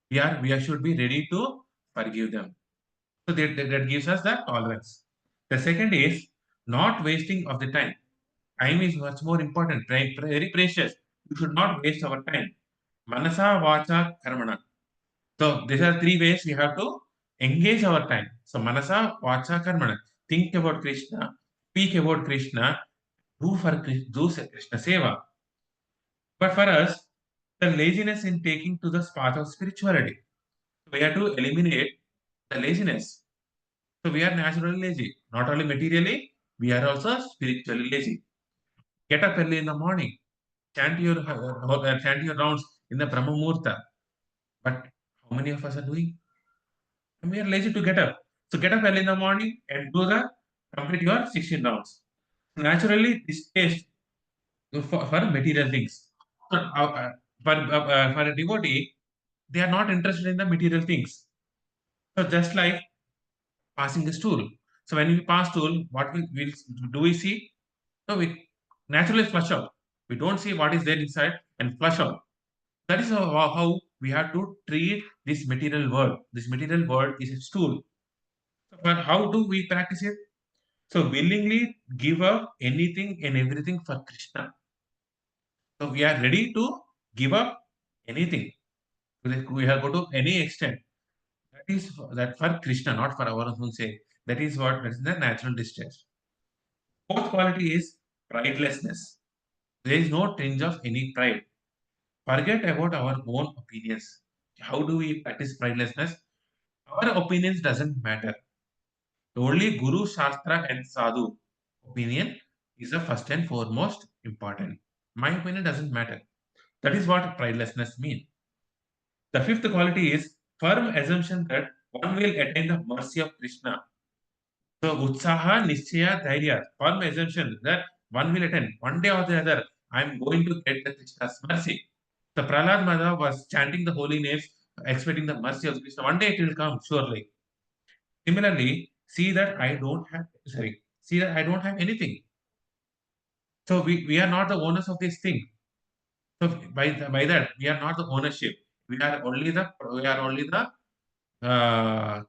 we should be ready to forgive them. So that gives us the tolerance. The second is not wasting of the time. Time is much more important, very precious. You should not waste our time. Manasa, vacha, karmana. So these are 3 ways we have to engage our time. So manasa, vacha, karmana. Think about Krishna, speak about Krishna, do Krishna seva. But for us, the laziness in taking to the path of spirituality. We have to eliminate the laziness. So we are naturally lazy. Not only materially, we are also spiritually lazy. Get up early in the morning, chant your rounds in the Brahma Muhurta. But how many of us are doing? And we are lazy to get up. So get up early in the morning and complete your 16 rounds. Naturally, this taste for material things. So for a devotee, they are not interested in the material things. So just like passing the stool. So when we pass stool, what we do we see? No, we naturally flush out. We don't see what is there inside and flush out. That is how we have to treat this material world. This material world is a stool. But how do we practice it? So willingly give up anything and everything for Krishna. So we are ready to give up anything. We have go to any extent. That for Krishna, not for our own sake. That is the natural distress. Fourth quality is pridelessness. There is no tinge of any pride. Forget about our own opinions. How do we practice pridelessness? Our opinions doesn't matter. Only Guru, Shastra and Sadhu opinion is the first and foremost important. My opinion doesn't matter. That is what pridelessness means. The fifth quality is firm assumption that one will attain the mercy of Krishna. So Utsaha, Nischaya, Dhairya, firm assumption that one will attain one day or the other. I am going to get the Krishna's mercy. The Prahlad Mada was chanting the holy names, expecting the mercy of Krishna. One day it will come, surely. Similarly, see that I don't have anything. So we are not the owners of this thing. So by that, we are not the ownership. We are only the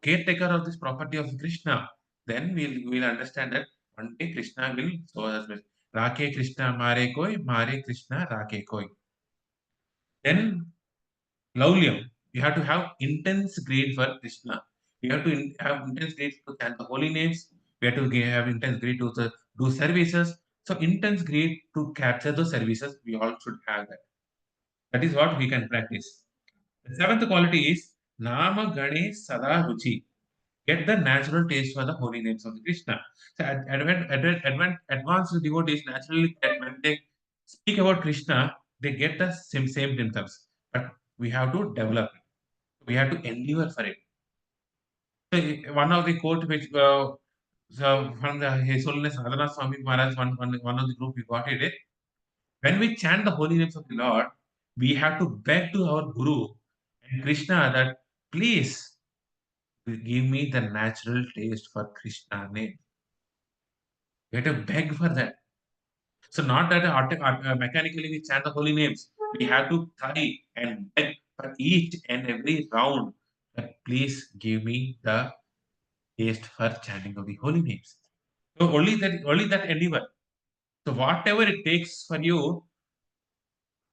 caretaker of this property of Krishna. Then we'll understand that one day Krishna will show us mercy. Rake Krishna mare Krishna rake koi. Then Laulyam. You have to have intense greed for Krishna. You have to have intense greed to chant the holy names. We have to have intense greed to do services. So intense greed to capture those services, we all should have that. That is what we can practice. The seventh quality is Nama Gane Sada Ruchi. get the natural taste for the holy names of the Krishna. So advanced devotees naturally, when they speak about Krishna, they get the same symptoms. But we have to develop it. We have to endure for it. So one of the quote which so from the His Holiness Radhanath Swami Maharaj, one of the group we got it. When we chant the holy names of the Lord, we have to beg to our Guru and Krishna that please give me the natural taste for Krishna name. We have to beg for that. So not that mechanically we chant the holy names. We have to try and beg for each and every round that please give me the taste for chanting of the holy names. So only that endeavor. So whatever it takes for you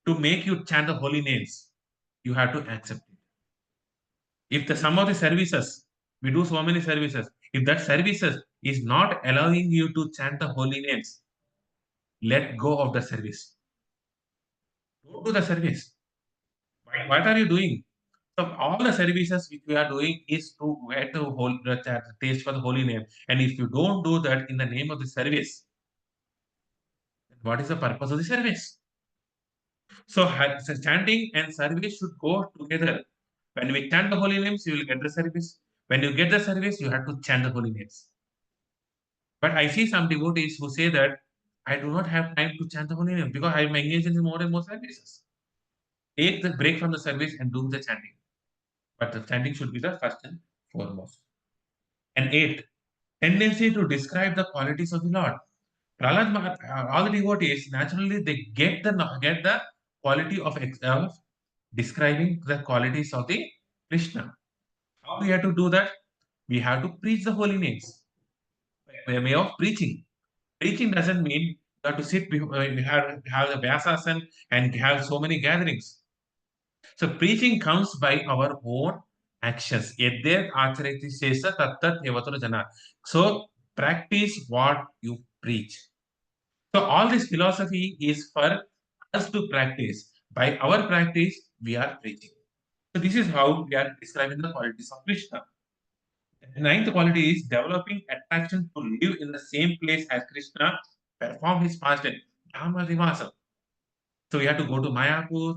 to make you chant the holy names, you have to accept it. If the some of the services, we do so many services, if that services is not allowing you to chant the holy names, let go of the service. Don't do the service. What are you doing? So all the services which we are doing is to where to hold the taste for the holy name. And if you don't do that in the name of the service, then what is the purpose of the service? So chanting and service should go together. When we chant the holy names, you will get the service. When you get the service, you have to chant the holy names. But I see some devotees who say that I do not have time to chant the holy name because I am engaged in more and more services. Take the break from the service and do the chanting. But the chanting should be the first and foremost. And eight, tendency to describe the qualities of the Lord. All the devotees naturally they get the quality of describing the qualities of the Krishna. How we have to do that? We have to preach the holy names by way of preaching. Preaching doesn't mean you have to sit, have the Vyasasana and have so many gatherings. So preaching comes by our own actions. Yedder acharati sesa tattat evatara jana. So practice what you preach. So all this philosophy is for us to practice. By our practice, we are preaching. So this is how we are describing the qualities of Krishna. The ninth quality is developing attraction to live in the same place as Krishna, perform his pastime, Dhamma Divasa. So we have to go to Mayapur,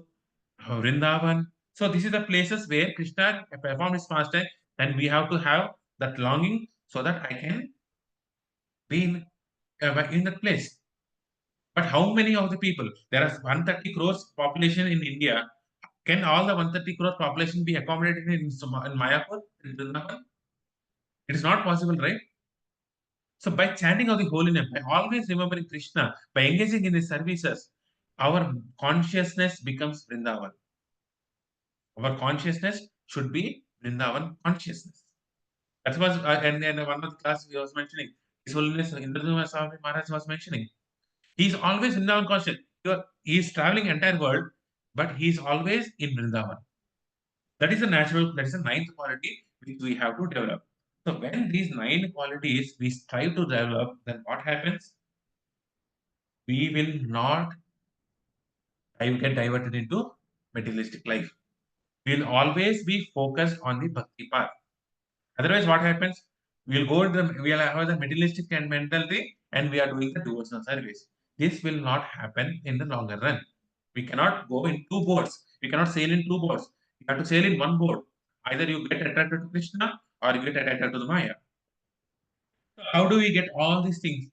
Vrindavan. So this is the places where Krishna performed his pastime, and we have to have that longing so that I can be in that place. But how many of the people? There are 130 crores population in India. Can all the 130 crore population be accommodated in Mayapur, in Vrindavan? It is not possible, right? So by chanting of the holy name, by always remembering Krishna, by engaging in his services, our consciousness becomes Vrindavan. Our consciousness should be Vrindavan consciousness. That was, and one of the class he was mentioning, His Holiness Indra Swami Maharaj was mentioning. He is always Vrindavan conscious. He is traveling entire world, but he is always in Vrindavan. That is the ninth quality which we have to develop. So when these nine qualities we strive to develop, then what happens? We will not get diverted into materialistic life. We'll always be focused on the bhakti path. Otherwise, what happens? We'll have the materialistic and mentality, and we are doing the devotional service. This will not happen in the longer run. We cannot go in two boats. We cannot sail in two boats. You have to sail in one boat. Either you get attracted to Krishna or you get attracted to the Maya. So how do we get all these things?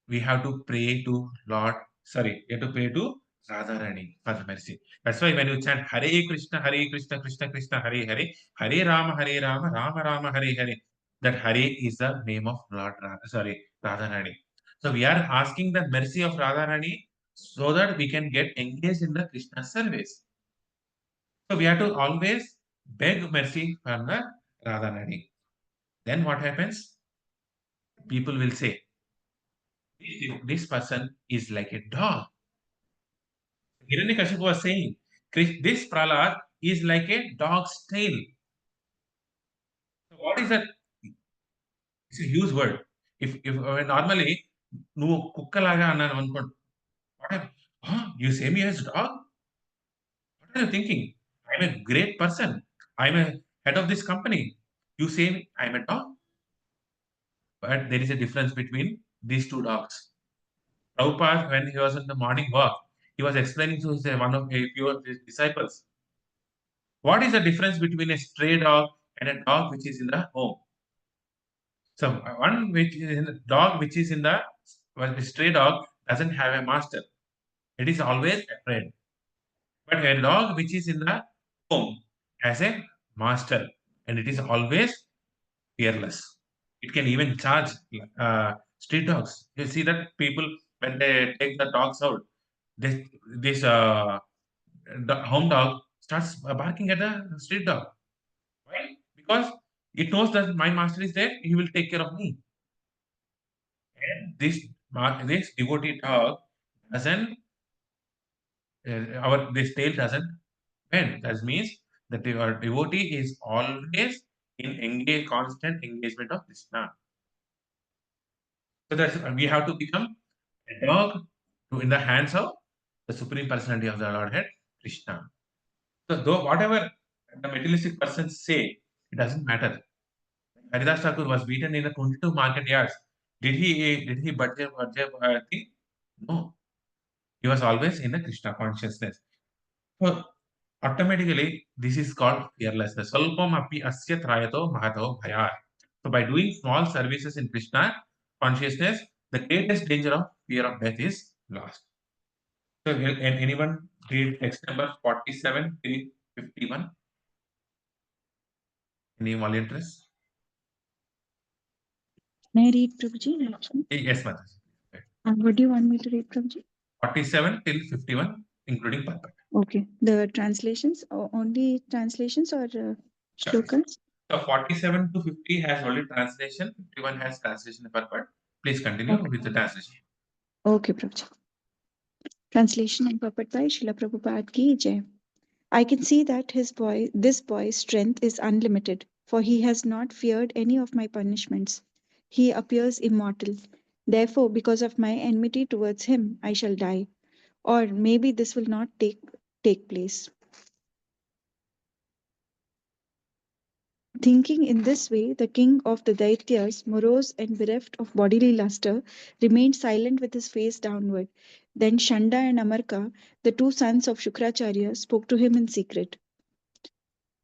We have to pray to we have to pray to Radharani for the mercy. That's why when you chant Hare Krishna, Krishna Krishna, Hare Hare, Hare Rama, Rama Rama, Hare Hare, that Hare is the name of Radharani. So we are asking the mercy of Radharani so that we can get engaged in the Krishna service. So we have to always beg mercy from the Radharani. Then what happens? People will say, this person is like a dog. Hiranyakashipu was saying, this Prahlad is like a dog's tail. So what is that? It's a huge word. If normally, నువ్వు కుక్కలాగా అన్నాను అనుకోండి. You say me as dog? What are you thinking? I'm a great person. I'm a head of this company. You say I'm a dog, but there is a difference between these two dogs. Prabhupada, when he was in the morning walk, he was explaining to one of a few of his disciples, what is the difference between a stray dog and a dog which is in the home? So one which is in the dog which is in the stray dog doesn't have a master. It is always afraid. But a dog which is in the home has a master, and it is always fearless. It can even charge street dogs. You see that people when they take the dogs out, this the home dog starts barking at the street dog. Why? Because it knows that my master is there, he will take care of me. And this devotee dog doesn't our this tail doesn't bend. That means that your devotee is always in constant engagement of Krishna. So that's we have to become a dog in the hands of the Supreme Personality of the Lordhead, Krishna. So though whatever the materialistic persons say, it doesn't matter. Haridas Thakur was beaten in the 22 market yards. Did he budget thing? No. He was always in the Krishna consciousness. So automatically this is called fearlessness. Salpam api asya trayato mahato bhayat. So by doing small services in Krishna consciousness, the greatest danger of fear of death is lost. So will anyone read text number 47 till 51? Any volunteers? May I read, Prabhuji? Yes, Mataji. What do you want me to read, Prabhuji? 47 till 51, including purport. Okay. The translations, only translations or shlokas? So 47 to 50 has only translation, 51 has translation purport. Please continue with the translation. Okay, Prabhuji. Translation and purport by Srila Prabhupada Ki Jai. I can see that this boy's strength is unlimited, for he has not feared any of my punishments. He appears immortal. Therefore, because of my enmity towards him, I shall die. Or maybe this will not take place. Thinking in this way, the king of the Daityas, morose and bereft of bodily luster, remained silent with his face downward. Then Shanda and Amarka, the two sons of Shukracharya, spoke to him in secret.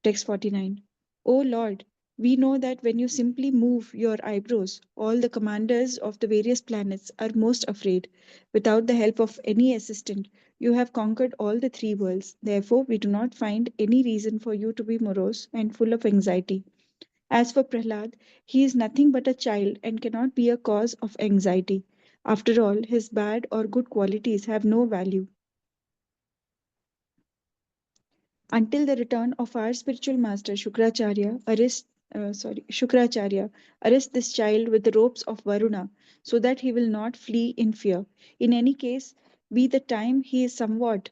Text 49. O Lord, we know that when you simply move your eyebrows, all the commanders of the various planets are most afraid. Without the help of any assistant, you have conquered all the three worlds. Therefore, we do not find any reason for you to be morose and full of anxiety. As for Prahlad, he is nothing but a child and cannot be a cause of anxiety. After all, his bad or good qualities have no value. Until the return of our spiritual master Shukracharya, arrest this child with the ropes of Varuna, so that he will not flee in fear. In any case, by the time he is somewhat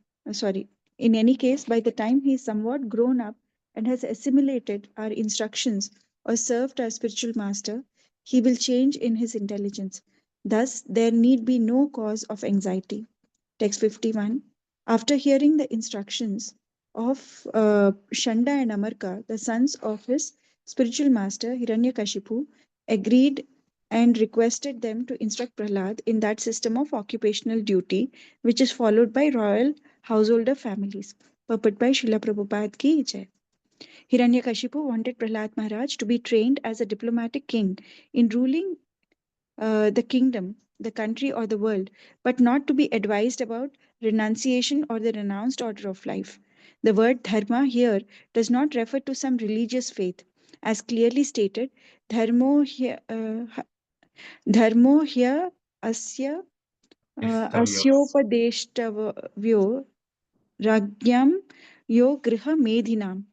grown up and has assimilated our instructions or served our spiritual master, he will change in his intelligence. Thus, there need be no cause of anxiety. Text 51. After hearing the instructions of Shanda and Amarka, the sons of his spiritual master Hiranyakashipu, agreed and requested them to instruct Prahlad in that system of occupational duty which is followed by royal householder families. Purport by Srila Prabhupada Ki Jai. Hiranyakashipu wanted Prahlad Maharaj to be trained as a diplomatic king in ruling the kingdom, the country, or the world, but not to be advised about renunciation or the renounced order of life. The word dharma here does not refer to some religious faith. As clearly stated, dharmo here asya asyopadeshtavyo ragyam yo griha medhinam.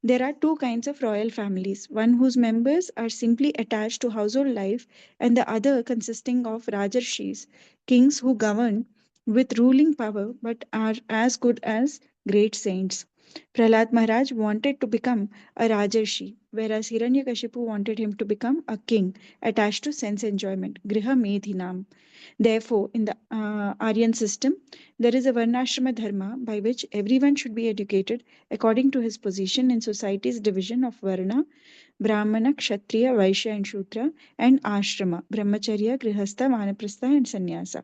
There are two kinds of royal families, one whose members are simply attached to household life, and the other consisting of Rajarshis, kings who govern with ruling power but are as good as great saints. Prahlad Maharaj wanted to become a Rajarshi, whereas Hiranyakashipu wanted him to become a king attached to sense enjoyment, Griha Medhinam. Therefore, in the Aryan system, there is a Varnashrama Dharma by which everyone should be educated according to his position in society's division of Varna, Brahmana, Kshatriya, Vaishya and Shudra, and Ashrama, Brahmacharya, Grihastha, Vanaprastha and Sannyasa.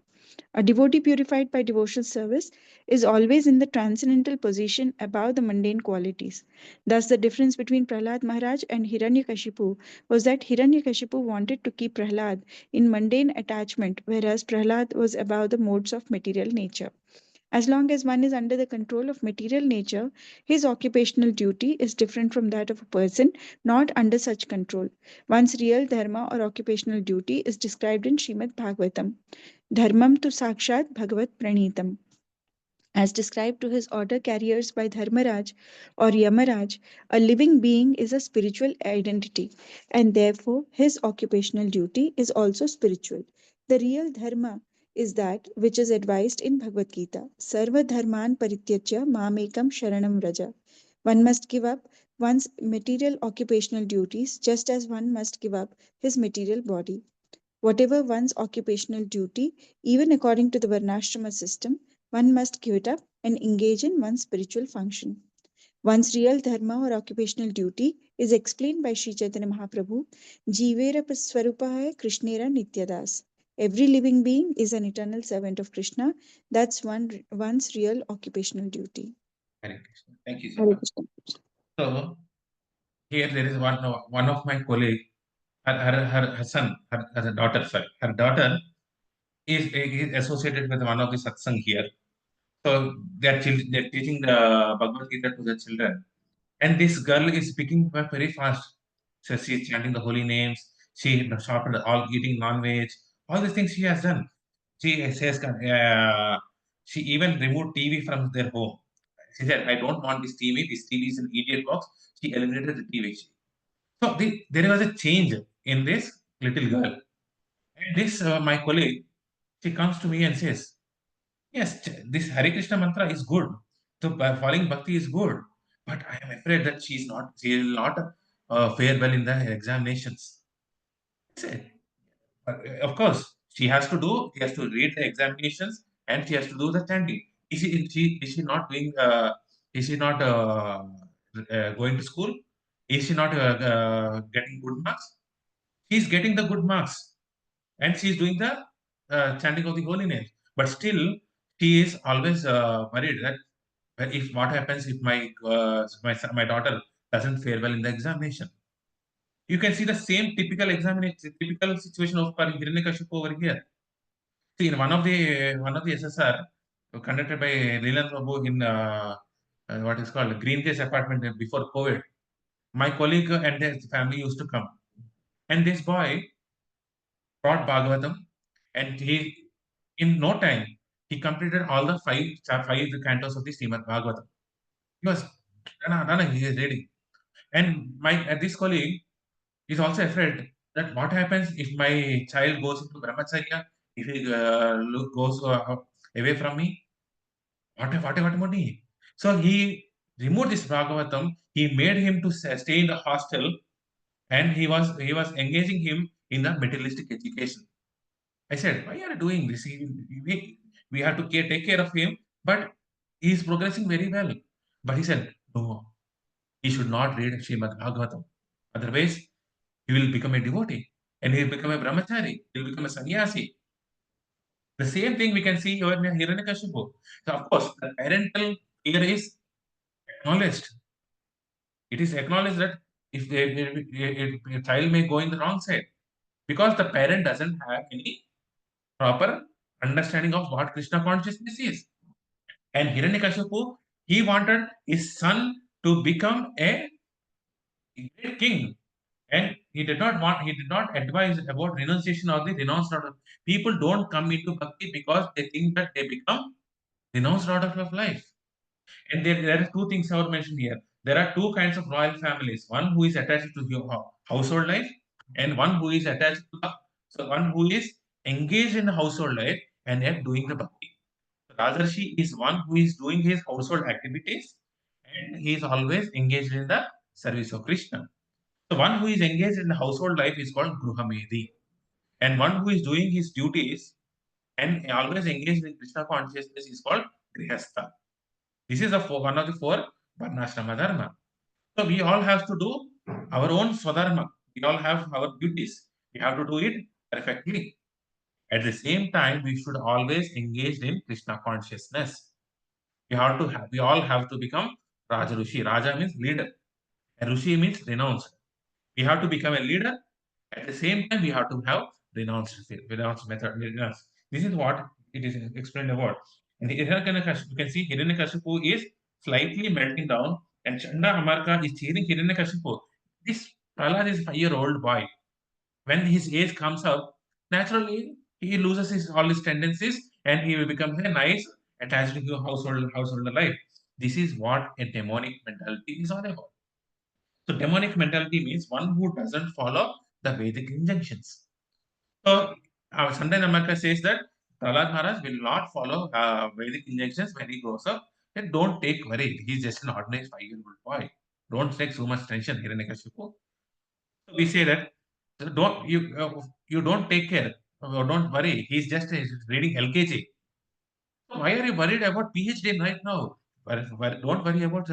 A devotee purified by devotional service is always in the transcendental position above the mundane qualities. Thus, the difference between Prahlad Maharaj and Hiranyakashipu was that Hiranyakashipu wanted to keep Prahlad in mundane attachment, whereas Prahlad was above the modes of material nature. As long as one is under the control of material nature, his occupational duty is different from that of a person not under such control. One's real dharma or occupational duty is described in Srimad Bhagavatam. Dharmam tu sakshat bhagavat pranitam. As described to his order carriers by Dharmaraj or Yamaraj, a living being is a spiritual identity, and therefore his occupational duty is also spiritual. The real dharma is that which is advised in Bhagavad Gita: Sarva dharman parityajya mamekam sharanam vraja. One must give up one's material occupational duties just as one must give up his material body. Whatever one's occupational duty, even according to the Varnashrama system, one must give it up and engage in one's spiritual function. One's real dharma or occupational duty is explained by Sri Chaitanya Mahaprabhu, Jivera Swarupaha Krishnera Nityadas. Every living being is an eternal servant of Krishna. That's one's real occupational duty. Hare Krishna. Thank you so Hare much. Krishna. So here there is one of my colleague, her son, her daughter, sorry, her daughter is associated with one of the satsang here. So they're teaching the Bhagavad Gita to the children. And this girl is speaking very fast. So she's chanting the holy names. She stopped all eating non-veg. All these things she has done. She says she even removed TV from their home. She said, "I don't want this TV. This TV is an idiot box." She eliminated the TV. So there was a change in this little girl. And this my colleague, she comes to me and says, "Yes, this Hare Krishna mantra is good. So following bhakti is good, but I am afraid that she will not fare well in the examinations." I said, Of course, she has to read the examinations and she has to do the chanting. Is she not doing, is she not going to school? Is she not getting good marks? She's getting the good marks and she's doing the chanting of the holy names. But still, she is always worried that if what happens if my daughter doesn't fare well in the examination. You can see the same typical situation of Hiranyakashipu over here. See, in one of the SSR conducted by Lilananda Prabhu in what is called Green Case apartment before COVID, my colleague and his family used to come, and this boy brought Bhagavatam, and he in no time he completed all the five cantos of the Srimad Bhagavatam. He was Nana, he is ready. And this colleague is also afraid that what happens if my child goes into brahmacharya, if he goes away from me, what about me? So he removed this Bhagavatam. He made him to stay in the hostel, and he was engaging him in the materialistic education. I said, why are you doing this? We have to take care of him, but he is progressing very well. But he said, no, he should not read Srimad Bhagavatam. Otherwise, he will become a devotee and he will become a brahmachari. He will become a sannyasi. The same thing we can see here in Hiranyakashipu. So, of course, the parental care is acknowledged. It is acknowledged that if a child may go in the wrong side because the parent doesn't have any proper understanding of what Krishna consciousness is. And Hiranyakashipu, he wanted his son to become a great king. And he did not advise about renunciation or the renounced order. People don't come into bhakti because they think that they become renounced order of life. And there are two things I would mention here. There are two kinds of royal families. One who is attached to your household life, and one who is attached to so one who is engaged in the household life and yet doing the bhakti. Rajarshi is one who is doing his household activities and he is always engaged in the service of Krishna. The one who is engaged in the household life is called Gruhamedi. And one who is doing his duties and always engaged in Krishna consciousness is called Grihastha. This is one of the four Varnashrama Dharma. So we all have to do our own swadharma. We all have our duties. We have to do it perfectly. At the same time, we should always engage in Krishna consciousness. We all have to become Raja Rishi. Raja means leader, and Rishi means renounced. We have to become a leader. At the same time, we have to have renounced method. This is what it is explained about. And Hiranyakashipu, you can see Hiranyakashipu is slightly melting down, and Chanda Amarka is cheering Hiranyakashipu. This Prahlad is a 5-year-old boy. When his age comes up, naturally he loses all his tendencies, and he will become a nice attached to household life. This is what a demonic mentality is all about. So demonic mentality means one who doesn't follow the Vedic injunctions. So Sunday Namarka says that Prahlad Maharaj will not follow Vedic injunctions when he grows up. Then don't take worry. He's just an ordinary 5-year-old boy. Don't take so much tension, Hiranyakashipu. So we say that you don't take care. Don't worry. He's just reading LKG. So why are you worried about PhD right now? Don't worry about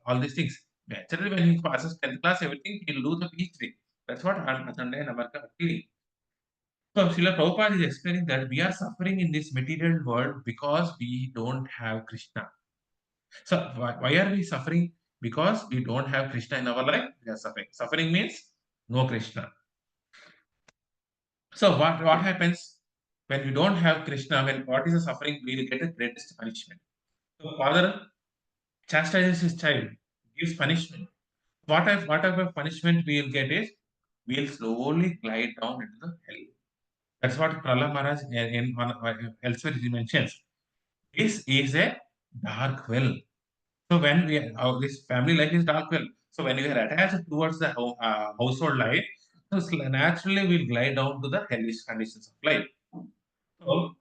all these things. Naturally, when he passes 10th class, everything, he'll do the PhD. That's what Sunday and America are feeling. So Srila Prabhupada is explaining that we are suffering in this material world because we don't have Krishna. So why are we suffering? Because we don't have Krishna in our life, we are suffering. Suffering means no Krishna. So what happens when we don't have Krishna? When what is the suffering? We will get the greatest punishment. So father chastises his child, gives punishment. Whatever punishment we will get is we will slowly glide down into the hell. That's what Prahlad Maharaj in one elsewhere he mentions. This is a dark well. So when this family life is dark well. So when we are attached towards the household life, so naturally we'll glide down to the hellish conditions of life. So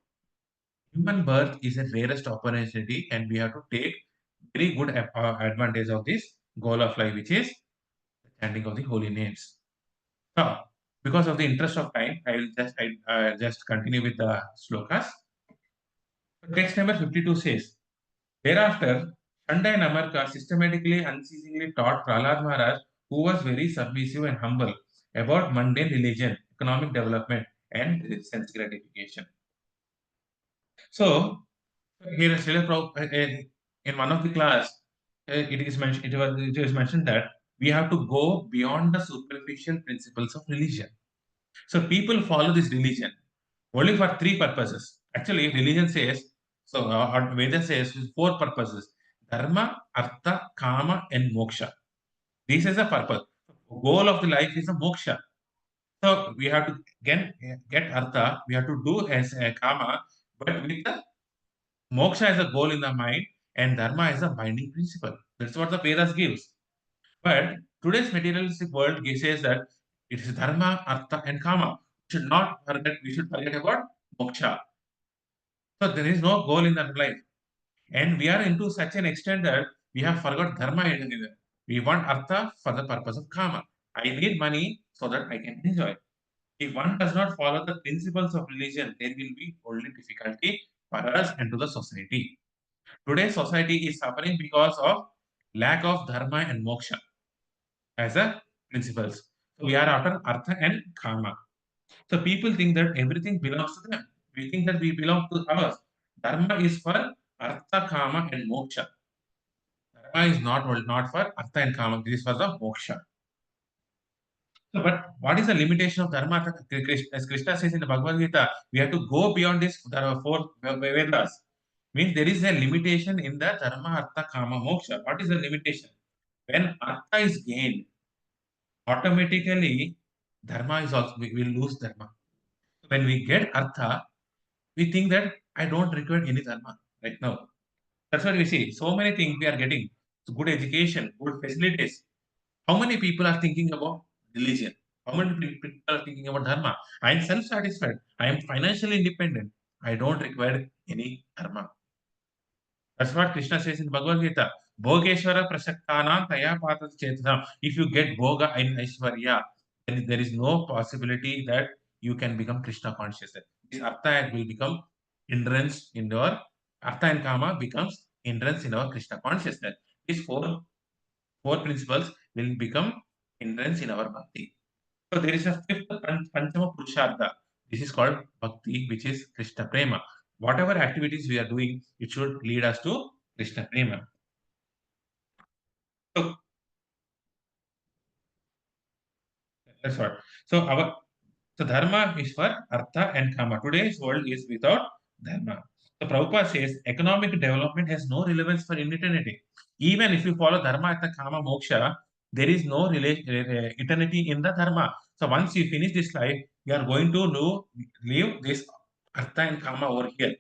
human birth is a rarest opportunity, and we have to take very good advantage of this goal of life, which is the chanting of the holy names. Now, because of the interest of time, I just continue with the slokas. Text number 52 says, thereafter, Chanda and Amarka systematically, unceasingly taught Prahlad Maharaj, who was very submissive and humble, about mundane religion, economic development, and sense gratification. So, here Srila in one of the class, it was mentioned that we have to go beyond the superficial principles of religion. So people follow this religion only for 3 purposes. Actually, religion says, so Veda says 4 purposes: dharma, artha, kama, and moksha. This is the purpose. Goal of the life is the moksha. So we have to get artha, we have to do as a kama, but with the moksha as a goal in the mind and dharma as a binding principle. That's what the Vedas gives. But today's materialistic world says that it is dharma, artha, and kama. We should forget about moksha. So there is no goal in that life. And we are into such an extent that we have forgot dharma altogether. We want artha for the purpose of kama. I need money so that I can enjoy. If one does not follow the principles of religion, there will be only difficulty for us and to the society. Today's society is suffering because of lack of dharma and moksha as a principles. So we are after artha and kama. So people think that everything belongs to them. We think that we belong to ours. Dharma is for artha, kama, and moksha. Dharma is not for artha and kama. This is for the moksha. So, but what is the limitation of dharma? As Krishna says in the Bhagavad Gita, we have to go beyond this. There are 4 Vedas. Means there is a limitation in the dharma, artha, kama, moksha. What is the limitation? When artha is gained, automatically dharma is also we will lose dharma. When we get artha, we think that I don't require any dharma right now. That's what we see. So many things we are getting. So good education, good facilities. How many people are thinking about religion? How many people are thinking about dharma? I am self-satisfied. I am financially independent. I don't require any dharma. That's what Krishna says in Bhagavad Gita. Bhogeshwara prasaktanam taya patas chetanam. If you get bhoga in Aishwarya, then there is no possibility that you can become Krishna conscious. This artha will become hindrance in your artha and kama becomes hindrance in our Krishna consciousness. These four principles will become hindrance in our bhakti. So there is a fifth Panchama Purushartha. This is called Bhakti, which is Krishna Prema. Whatever activities we are doing, it should lead us to Krishna Prema. So that's what. So dharma is for artha and kama. Today's world is without dharma. So Prabhupada says economic development has no relevance for eternity. Even if you follow dharma, artha, kama, moksha, there is no eternity in the dharma. So once you finish this life, you are going to leave this artha and kama over here.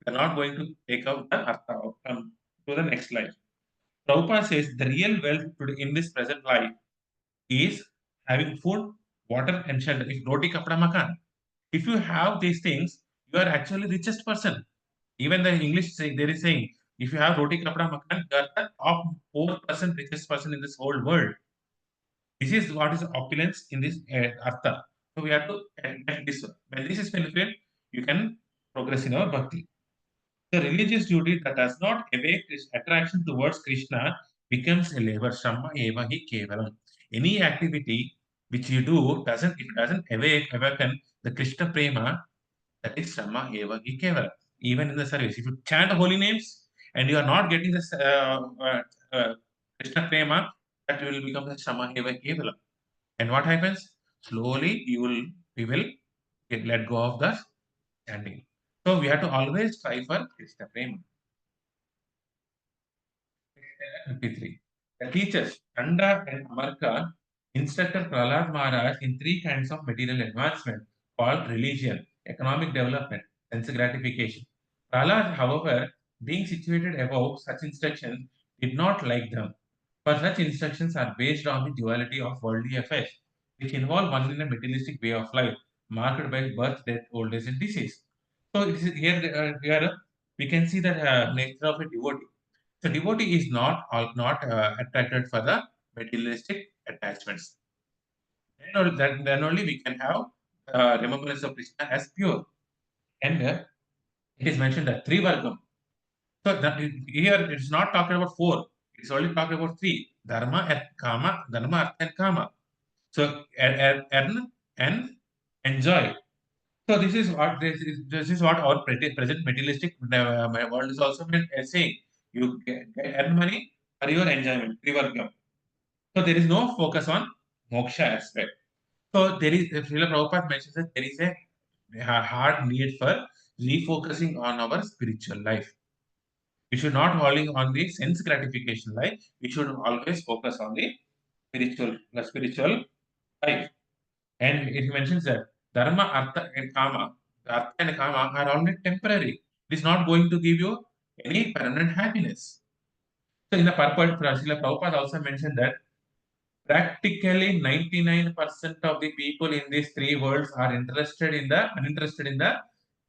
You are not going to take out the artha or come to the next life. Prabhupada says the real wealth today in this present life is having food, water, and shelter. If roti, kapda, makan. If you have these things, you are actually richest person. Even the English there is saying, if you have roti, kapda, makan, you are the top 4% richest person in this whole world. This is what is opulence in this artha. So we have to get this one. When this is fulfilled, you can progress in our bhakti. The religious duty that does not awake this attraction towards Krishna becomes a labor. Shama eva hi kevalam. Any activity which you do doesn't awaken the Krishna prema, that is Shama eva hi kevalam. Even in the service, if you chant holy names and you are not getting this Krishna prema, that will become the Shama eva kevalam. And what happens? Slowly we will let go of the chanting. So we have to always try for Krishna prema. 53. The teachers, Chanda and Amarka, instructed Prahlad Maharaj in three kinds of material advancement called religion, economic development, sense gratification. Prahlad, however, being situated above such instructions, did not like them. For such instructions are based on the duality of worldly affairs, which involve one in a materialistic way of life, marked by birth, death, old age, and disease. So it is here we can see the nature of a devotee. So devotee is not attracted for the materialistic attachments. Then only we can have remembrance of Krishna as pure. And it is mentioned that three vargam. So here it is not talking about four. It is only talking about three: dharma and kama, dharma, artha, and kama. So earn and enjoy. So this is what our present materialistic world is also saying. You earn money for your enjoyment, trivargam. So there is no focus on moksha aspect. So there is, Srila Prabhupada mentions that there is a hard need for refocusing on our spiritual life. We should not only on the sense gratification life. We should always focus on the spiritual life. And it mentions that dharma, artha and kama are only temporary. It is not going to give you any permanent happiness. So in the purport, Srila Prabhupada also mentioned that practically 99% of the people in these three worlds are uninterested in the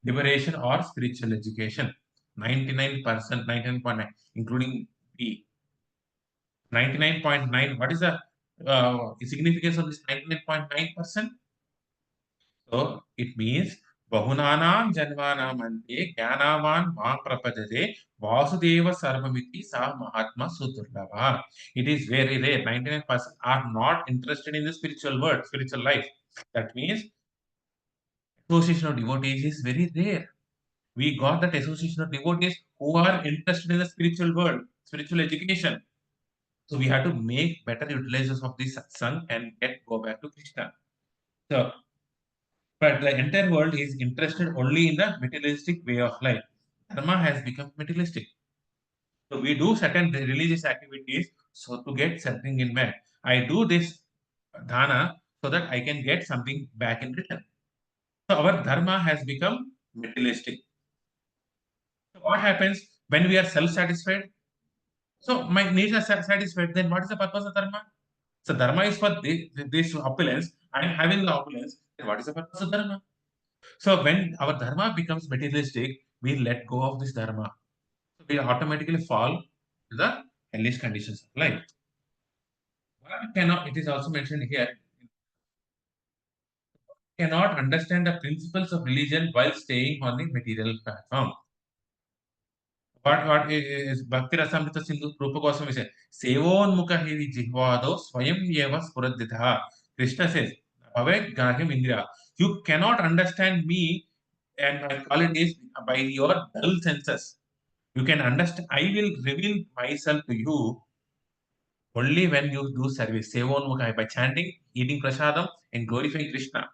liberation or spiritual education. 99%, 99.9, including me. 99.9. What is the significance of this 99.9%? So it means Bahunanam Janvanam Ante Jnanavan Ma Prapadade Vasudeva Sarvamiti Sa Mahatma Sudurlava. It is very rare. 99% are not interested in the spiritual world, spiritual life. That means association of devotees is very rare. We got that association of devotees who are interested in the spiritual world, spiritual education. So we have to make better utilizers of this satsang and go back to Krishna. So but the entire world is interested only in the materialistic way of life. Dharma has become materialistic. So we do certain religious activities so to get something in back. I do this dana so that I can get something back in return. So our dharma has become materialistic. So what happens when we are self-satisfied? So my needs are satisfied. Then what is the purpose of dharma? So dharma is for this opulence. I am having the opulence. Then what is the purpose of dharma? So when our dharma becomes materialistic, we let go of this dharma. So we automatically fall to the hellish conditions of life. One cannot, it is also mentioned here, cannot understand the principles of religion while staying on the material platform. What is Bhakti Rasamrita Sindhu Rupa Goswami said, Sevonmukha hevi jihvado swayam yeva spuradhitaha. Krishna says, Bhave Gahyam Indriya. You cannot understand me and my qualities by your dull senses. You can understand, I will reveal myself to you only when you do service. Sevonmukha, by chanting, eating prasadam, and glorifying Krishna.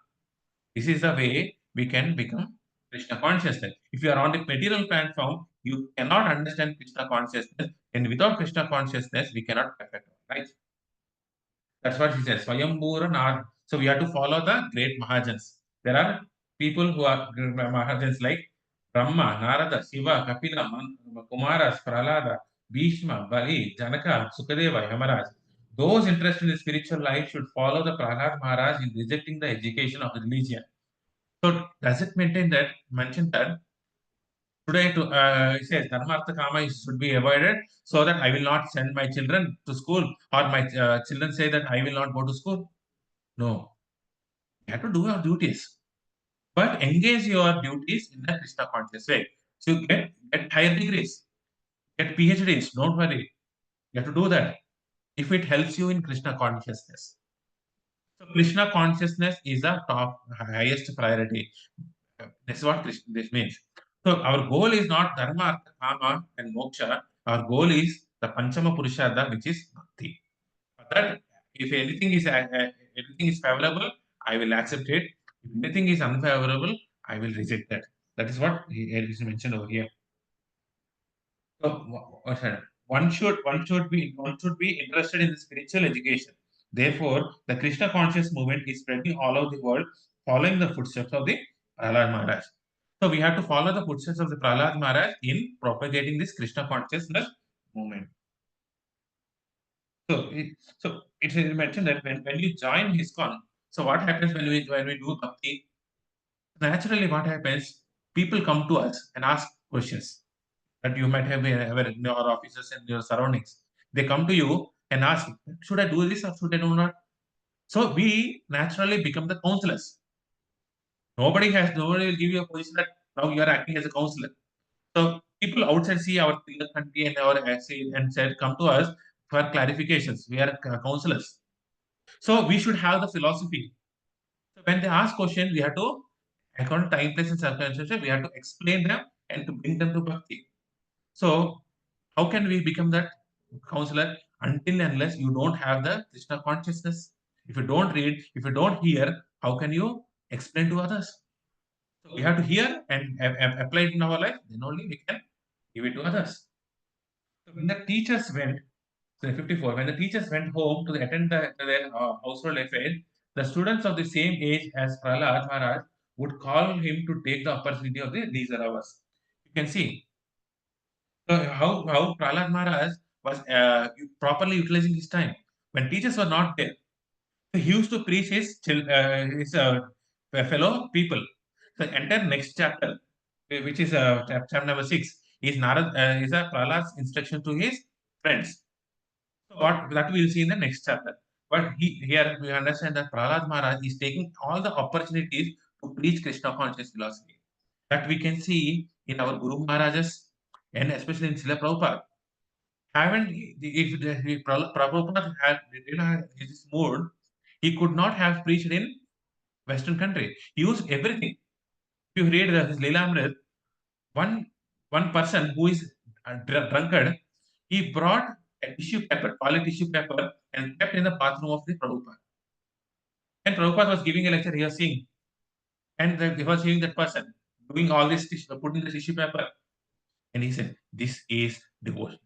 This is the way we can become Krishna consciousness. If you are on the material platform, you cannot understand Krishna consciousness, and without Krishna consciousness, we cannot perfect, right? That's what he says. Swayambhura Nar. So we have to follow the great Mahajans. There are people who are Mahajans like Brahma, Narada, Shiva, Kapila, Kumaras, Prahlada, Bhishma, Bali, Janaka, Sukadeva, Yamaraj. Those interested in spiritual life should follow the Prahlad Maharaj in rejecting the education of the religion. So does it mention that today to it says dharmartha kama should be avoided so that I will not send my children to school or my children say that I will not go to school? No, you have to do your duties, but engage your duties in a Krishna conscious way. So you get higher degrees, get PhDs. Don't worry, you have to do that if it helps you in Krishna consciousness. So Krishna consciousness is the top highest priority. This is what this means. So our goal is not dharma, artha, kama, and moksha. Our goal is the panchama purushadha, which is bhakti. For that, if anything is favorable, I will accept it. If anything is unfavorable, I will reject that. That is what is mentioned over here. So one should be interested in the spiritual education. Therefore, the Krishna conscious movement is spreading all over the world, following the footsteps of the Prahlad Maharaj. So we have to follow the footsteps of the Prahlad Maharaj in propagating this Krishna consciousness movement. So it is mentioned that when you join ISKCON, so what happens when we do bhakti? Naturally, what happens? People come to us and ask questions that you might have in your offices and your surroundings. They come to you and ask, should I do this or should I do not? So we naturally become the counselors. Nobody will give you a position that now you are acting as a counselor. So people outside see our country and our essay and said, come to us for clarifications. We are counselors. So we should have the philosophy. So when they ask questions, we have to, according to time, place, and circumstances, we have to explain them and to bring them to bhakti. So how can we become that counselor until and unless you don't have the Krishna consciousness? If you don't read, if you don't hear, how can you explain to others? So we have to hear and apply it in our life, then only we can give it to others. So when the teachers went, so 54, when the teachers went home to attend their household affair, the students of the same age as Prahlad Maharaj would call him to take the opportunity of the leisure hours. You can see how Prahlad Maharaj was properly utilizing his time. When teachers were not there, so he used to preach his fellow people. So enter next chapter, which is chapter number 6, is is a Prahlad's instruction to his friends. So what that we'll see in the next chapter. But here we understand that Prahlad Maharaj is taking all the opportunities to preach Krishna conscious philosophy. That we can see in our Guru Maharajas and especially in Srila Prabhupada. Haven't if Prabhupada had didn't have his mood, he could not have preached in Western country. He used everything. If you read his Lilananda, one one person who is a drunkard, he brought a tissue paper, toilet tissue paper, and kept in the bathroom of the Prabhupada. And Prabhupada was giving a lecture, he was seeing, and he was seeing that person doing all this, putting the tissue paper, and he said, "This is devotion."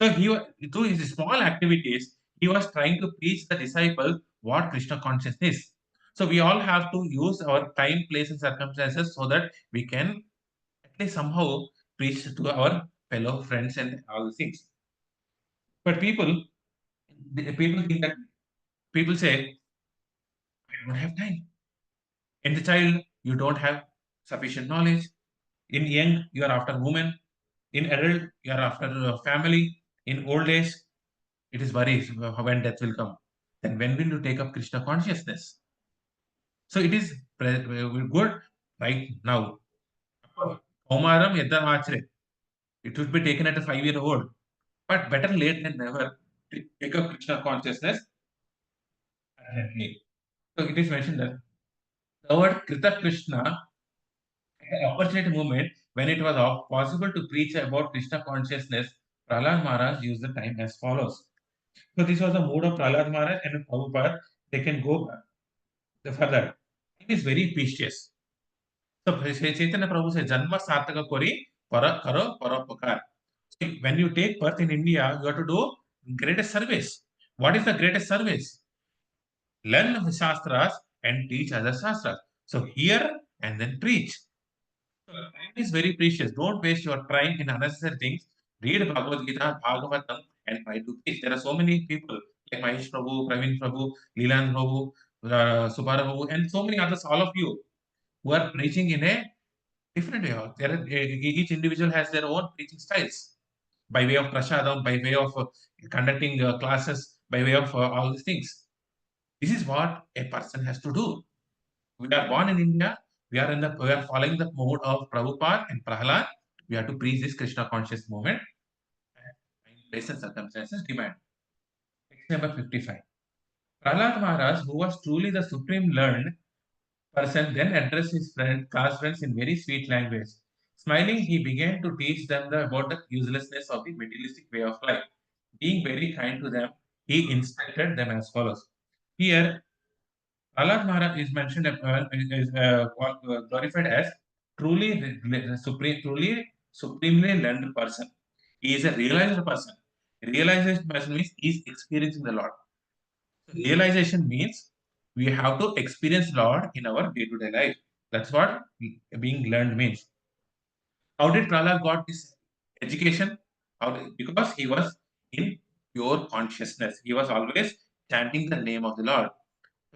So through his small activities, he was trying to teach the disciples what Krishna consciousness is. So we all have to use our time, place, and circumstances so that we can at least somehow preach to our fellow friends and all the things. But people think that people say, I don't have time. In the child, you don't have sufficient knowledge. In young, you are after women. In adult, you are after family. In old age, it is worries when death will come. Then when will you take up Krishna consciousness? So it is good right now. Kaumaram yadamachre. It should be taken at a 5-year-old, but better late than never. Take up Krishna consciousness. So it is mentioned that the word Krita Krishna, an opportunity moment when it was possible to preach about Krishna consciousness, Prahlad Maharaj used the time as follows. So this was the mood of Prahlad Maharaj and Prabhupada. They can go further. It is very precious. So Chaitanya Prabhu says, Janma Sarthaka Kori Para Karo Paropakar. So when you take birth in India, you have to do greatest service. What is the greatest service? Learn the Shastras and teach other Shastras. So hear and then preach. So time is very precious. Don't waste your time in unnecessary things. Read Bhagavad Gita, Bhagavatam, and try to preach. There are so many people like Mahesh Prabhu, Praveen Prabhu, Lilananda Prabhu, Subhara Prabhu, and so many others, all of you, who are preaching in a different way. Each individual has their own preaching styles by way of prasadam, by way of conducting classes, by way of all these things. This is what a person has to do. We are born in India. We are following the mode of Prabhupada and Prahlad. We have to preach this Krishna conscious movement and place and circumstances demand. Text number 55. Prahlad Maharaj, who was truly the supreme learned person, then addressed his class friends in very sweet language. Smiling, he began to teach them about the uselessness of the materialistic way of life. Being very kind to them, he instructed them as follows. Here, Prahlad Maharaj is mentioned glorified as truly supremely learned person. He is a realized person. Realized person means he is experiencing the Lord. So realization means we have to experience Lord in our day-to-day life. That's what being learned means. How did Prahlad got this education? Because he was in pure consciousness. He was always chanting the name of the Lord.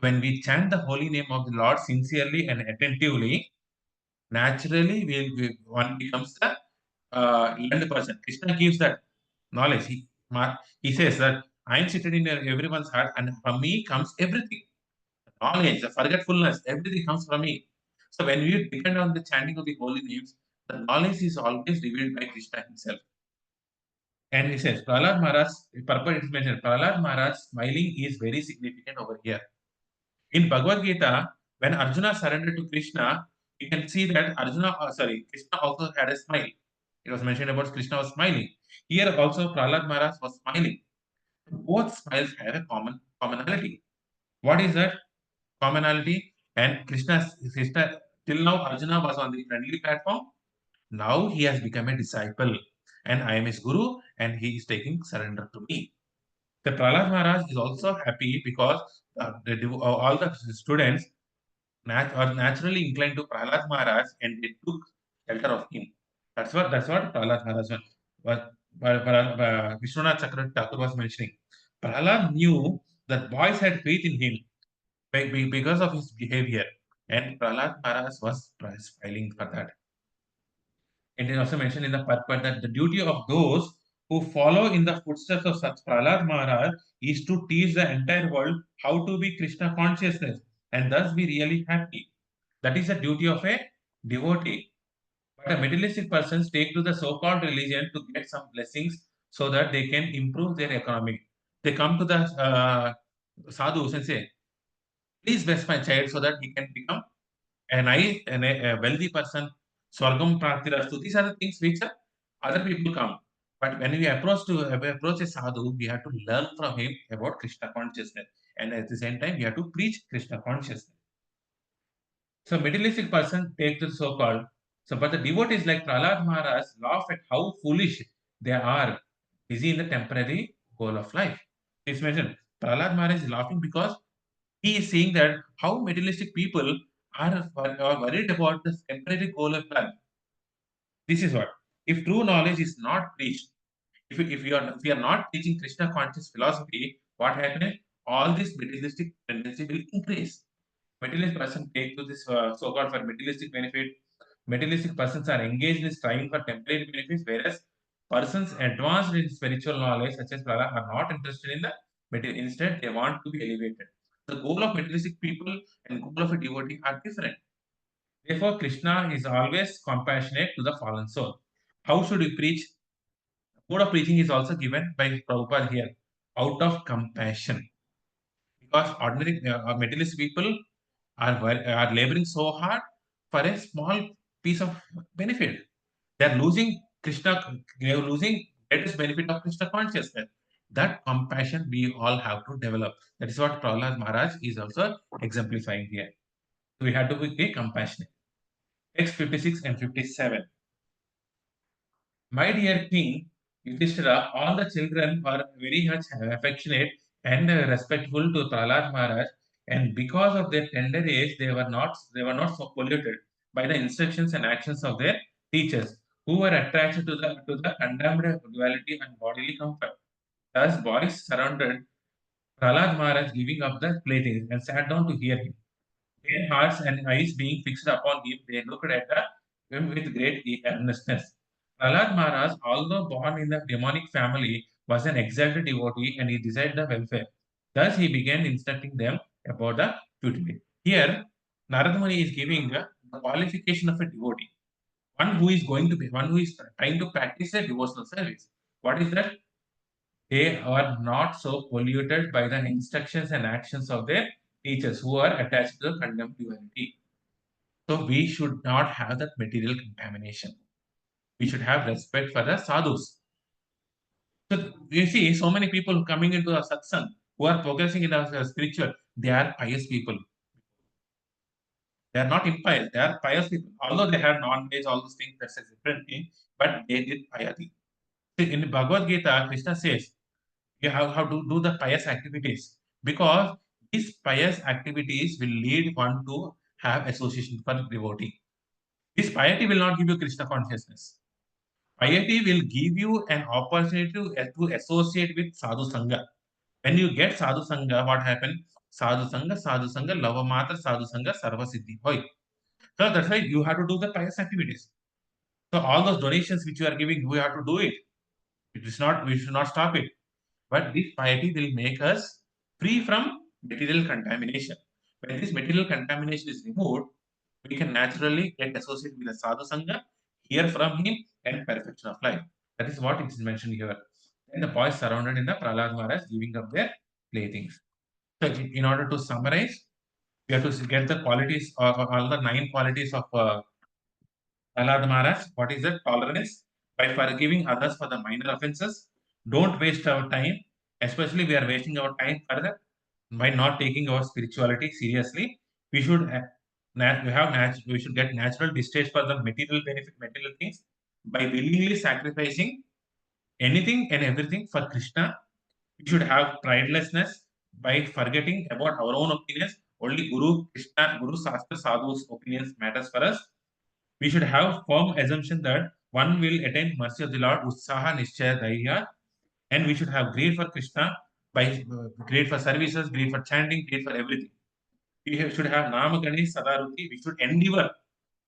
When we chant the holy name of the Lord sincerely and attentively, naturally one becomes the learned person. Krishna gives that knowledge. He says that I am seated in everyone's heart, and from me comes everything. The knowledge, the forgetfulness, everything comes from me. So when we depend on the chanting of the holy names, the knowledge is always revealed by Krishna himself. And he says, Prahlad Maharaj, purport is mentioned, Prahlad Maharaj smiling is very significant over here. In Bhagavad Gita, when Arjuna surrendered to Krishna, you can see that Krishna also had a smile. It was mentioned about Krishna was smiling. Here also Prahlad Maharaj was smiling. Both smiles have a commonality. What is that commonality? And Krishna, till now Arjuna was on the friendly platform. Now he has become a disciple, and I am his guru, and he is taking surrender to me. The Prahlad Maharaj is also happy because all the students are naturally inclined to Prahlad Maharaj and they took shelter of him. That's what Prahlad Maharaj Vishwanath Chakravarti Thakur was mentioning. Prahlad knew that boys had faith in him because of his behavior, and Prahlad Maharaj was smiling for that. And it also mentioned in the purport that the duty of those who follow in the footsteps of such Prahlad Maharaj is to teach the entire world how to be Krishna consciousness and thus be really happy. That is the duty of a devotee. But a materialistic persons take to the so-called religion to get some blessings so that they can improve their economy. They come to the sadhus and say, please bless my child so that he can become a wealthy person, Swargam Pratirastu. These are the things which other people come. But when we approach a sadhu, we have to learn from him about Krishna consciousness. And at the same time, we have to preach Krishna consciousness. So materialistic person take the so-called. So but the devotees like Prahlad Maharaj laugh at how foolish they are, busy in the temporary goal of life. It's mentioned. Prahlad Maharaj is laughing because he is saying that how materialistic people are worried about the temporary goal of life. This is what. If true knowledge is not preached, if we are not teaching Krishna conscious philosophy, what happens? All this materialistic tendency will increase. Materialist person take to this so-called for materialistic benefit. Materialistic persons are engaged in striving for temporary benefits, whereas persons advanced in spiritual knowledge, such as Prahlad, are not interested in the material. Instead, they want to be elevated. The goal of materialistic people and goal of a devotee are different. Therefore, Krishna is always compassionate to the fallen soul. How should we preach Mode of preaching is also given by Prabhupada here, out of compassion. Because ordinary materialist people are laboring so hard for a small piece of benefit. They are losing Krishna, they are losing greatest benefit of Krishna consciousness. That compassion we all have to develop. That is what Prahlad Maharaj is also exemplifying here. So we have to be compassionate. Text 56 and 57. My dear king, Yudhishthira, all the children were very much affectionate and respectful to Prahlad Maharaj, and because of their tender age, they were not so polluted by the instructions and actions of their teachers, who were attached to the condemned duality and bodily comfort. Thus, boys surrounded Prahlad Maharaj, giving up the playthings and sat down to hear him. Their hearts and eyes being fixed upon him, they looked at him with great earnestness. Prahlad Maharaj, although born in a demonic family, was an exact devotee and he desired the welfare. Thus, he began instructing them about the futility. Here, Narada Muni is giving the qualification of a devotee, one who is trying to practice a devotional service. What is that? They are not so polluted by the instructions and actions of their teachers who are attached to the condemned duality. So we should not have that material contamination. We should have respect for the sadhus. So you see, so many people coming into a satsang who are progressing in a spiritual, they are pious people. They are not impious, they are pious people. Although they have non-veg, all those things, that's a different thing, but they did piety. In Bhagavad Gita, Krishna says, you have to do the pious activities because these pious activities will lead one to have association for devotee. This piety will not give you Krishna consciousness. Piety will give you an opportunity to associate with sadhu sangha. When you get sadhu sangha, what happens? Sadhu sangha, lava matra, sadhu sangha, sarva siddhi hoy. So that's why you have to do the pious activities. So all those donations which you are giving, we have to do it. It is not, we should not stop it. But this piety will make us free from material contamination. When this material contamination is removed, we can naturally get associated with the sadhu sangha, hear from him, and perfection of life. That is what is mentioned here. Then the boys surrounded in the Prahlad Maharaj giving up their playthings. So, in order to summarize, we have to get the qualities of all the 9 qualities of Prahlad Maharaj. What is the tolerance? By forgiving others for the minor offenses. Don't waste our time, especially we are wasting our time further by not taking our spirituality seriously. We should we should get natural distaste for the material benefit, material things by willingly sacrificing anything and everything for Krishna. We should have pridelessness by forgetting about our own opinions. Only Guru, Krishna, Guru, Sastra, Sadhu's opinions matters for us. We should have firm assumption that one will attain mercy of the Lord, Utsaha, Nishchaya, Dhairya, and we should have greed for Krishna by greed for services, greed for chanting, greed for everything. Should have Namagani, Sadaruti. We should endeavor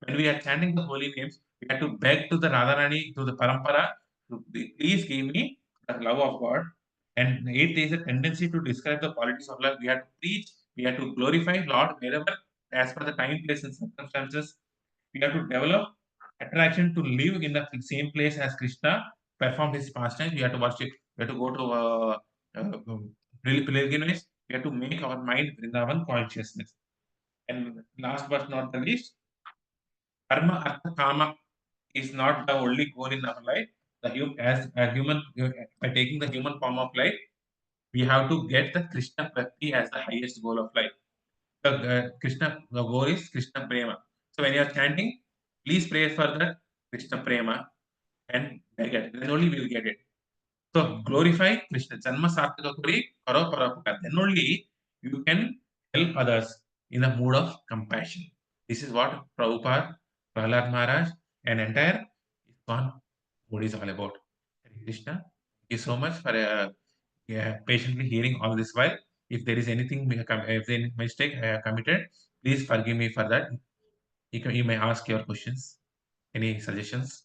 when we are chanting the holy names, we have to beg to the Radharani, to the Parampara, to please give me the love of God. And if there is a tendency to describe the qualities of love, we have to preach, we have to glorify Lord wherever, as per the time, place, and circumstances. We have to develop attraction to live in the same place as Krishna performed his pastimes. We have to worship, we have to go to pilgrimage, we have to make our mind Vrindavan consciousness. And last but not the least, karma, artha, kama is not the only goal in our life. As a human, by taking the human form of life, we have to get the Krishna Bhakti as the highest goal of life. The goal is Krishna Prema. So when you are chanting, please pray for the Krishna Prema and beg it. Then only we will get it. So glorify Krishna. Janma Sarthaka Kuri, Karo Parapakar. Then only you can help others in a mood of compassion. This is what Prabhupada, Prahlad Maharaj, and entire ISKCON mood is all about. Hare Krishna. Thank you so much for patiently hearing all this while. If there is anything, if any mistake I have committed, please forgive me for that. You may ask your questions. Any suggestions?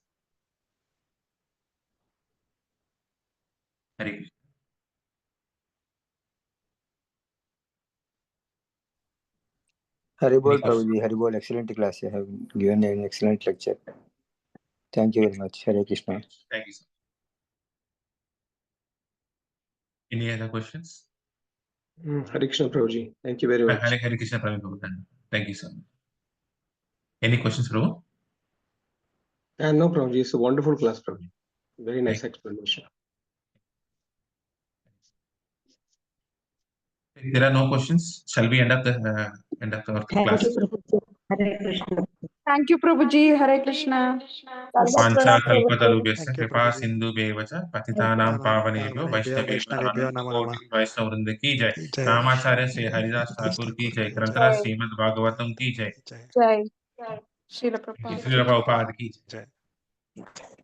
Hare Krishna. Haribol Any question? Prabhuji, Haribol, excellent class. You have given an excellent lecture. Thank you very much. Hare Krishna. Thank you, sir. Any other questions? Hare Krishna Prabhuji. Thank you very much. Hare Krishna, Prabhu. Thank you, sir. Any questions, Prabhu? No, Prabhuji, it's a wonderful class, Prabhuji. Very nice Thank explanation. If there are no questions, shall we end up the our class? Hare Krishna. Thank you, Prabhuji. Hare Krishna. Pancha Pranam, kalpatarubhyasya Thank you, kripa Prabhuji. sindhubheva cha patitanam pavanebhyo Pavanebhyo vaishnavebhyo Vaishnavebhyo ananta Namo koti Namah. Vaishnav वृंद की जय Jai. Ramacharya Shri Haridas Thakur की जय ग्रंथराज Jai, Shrimad Bhagavatam की जय Jai. Jai, Srila Prabhupada. Shri Prabhupada की जय Jai.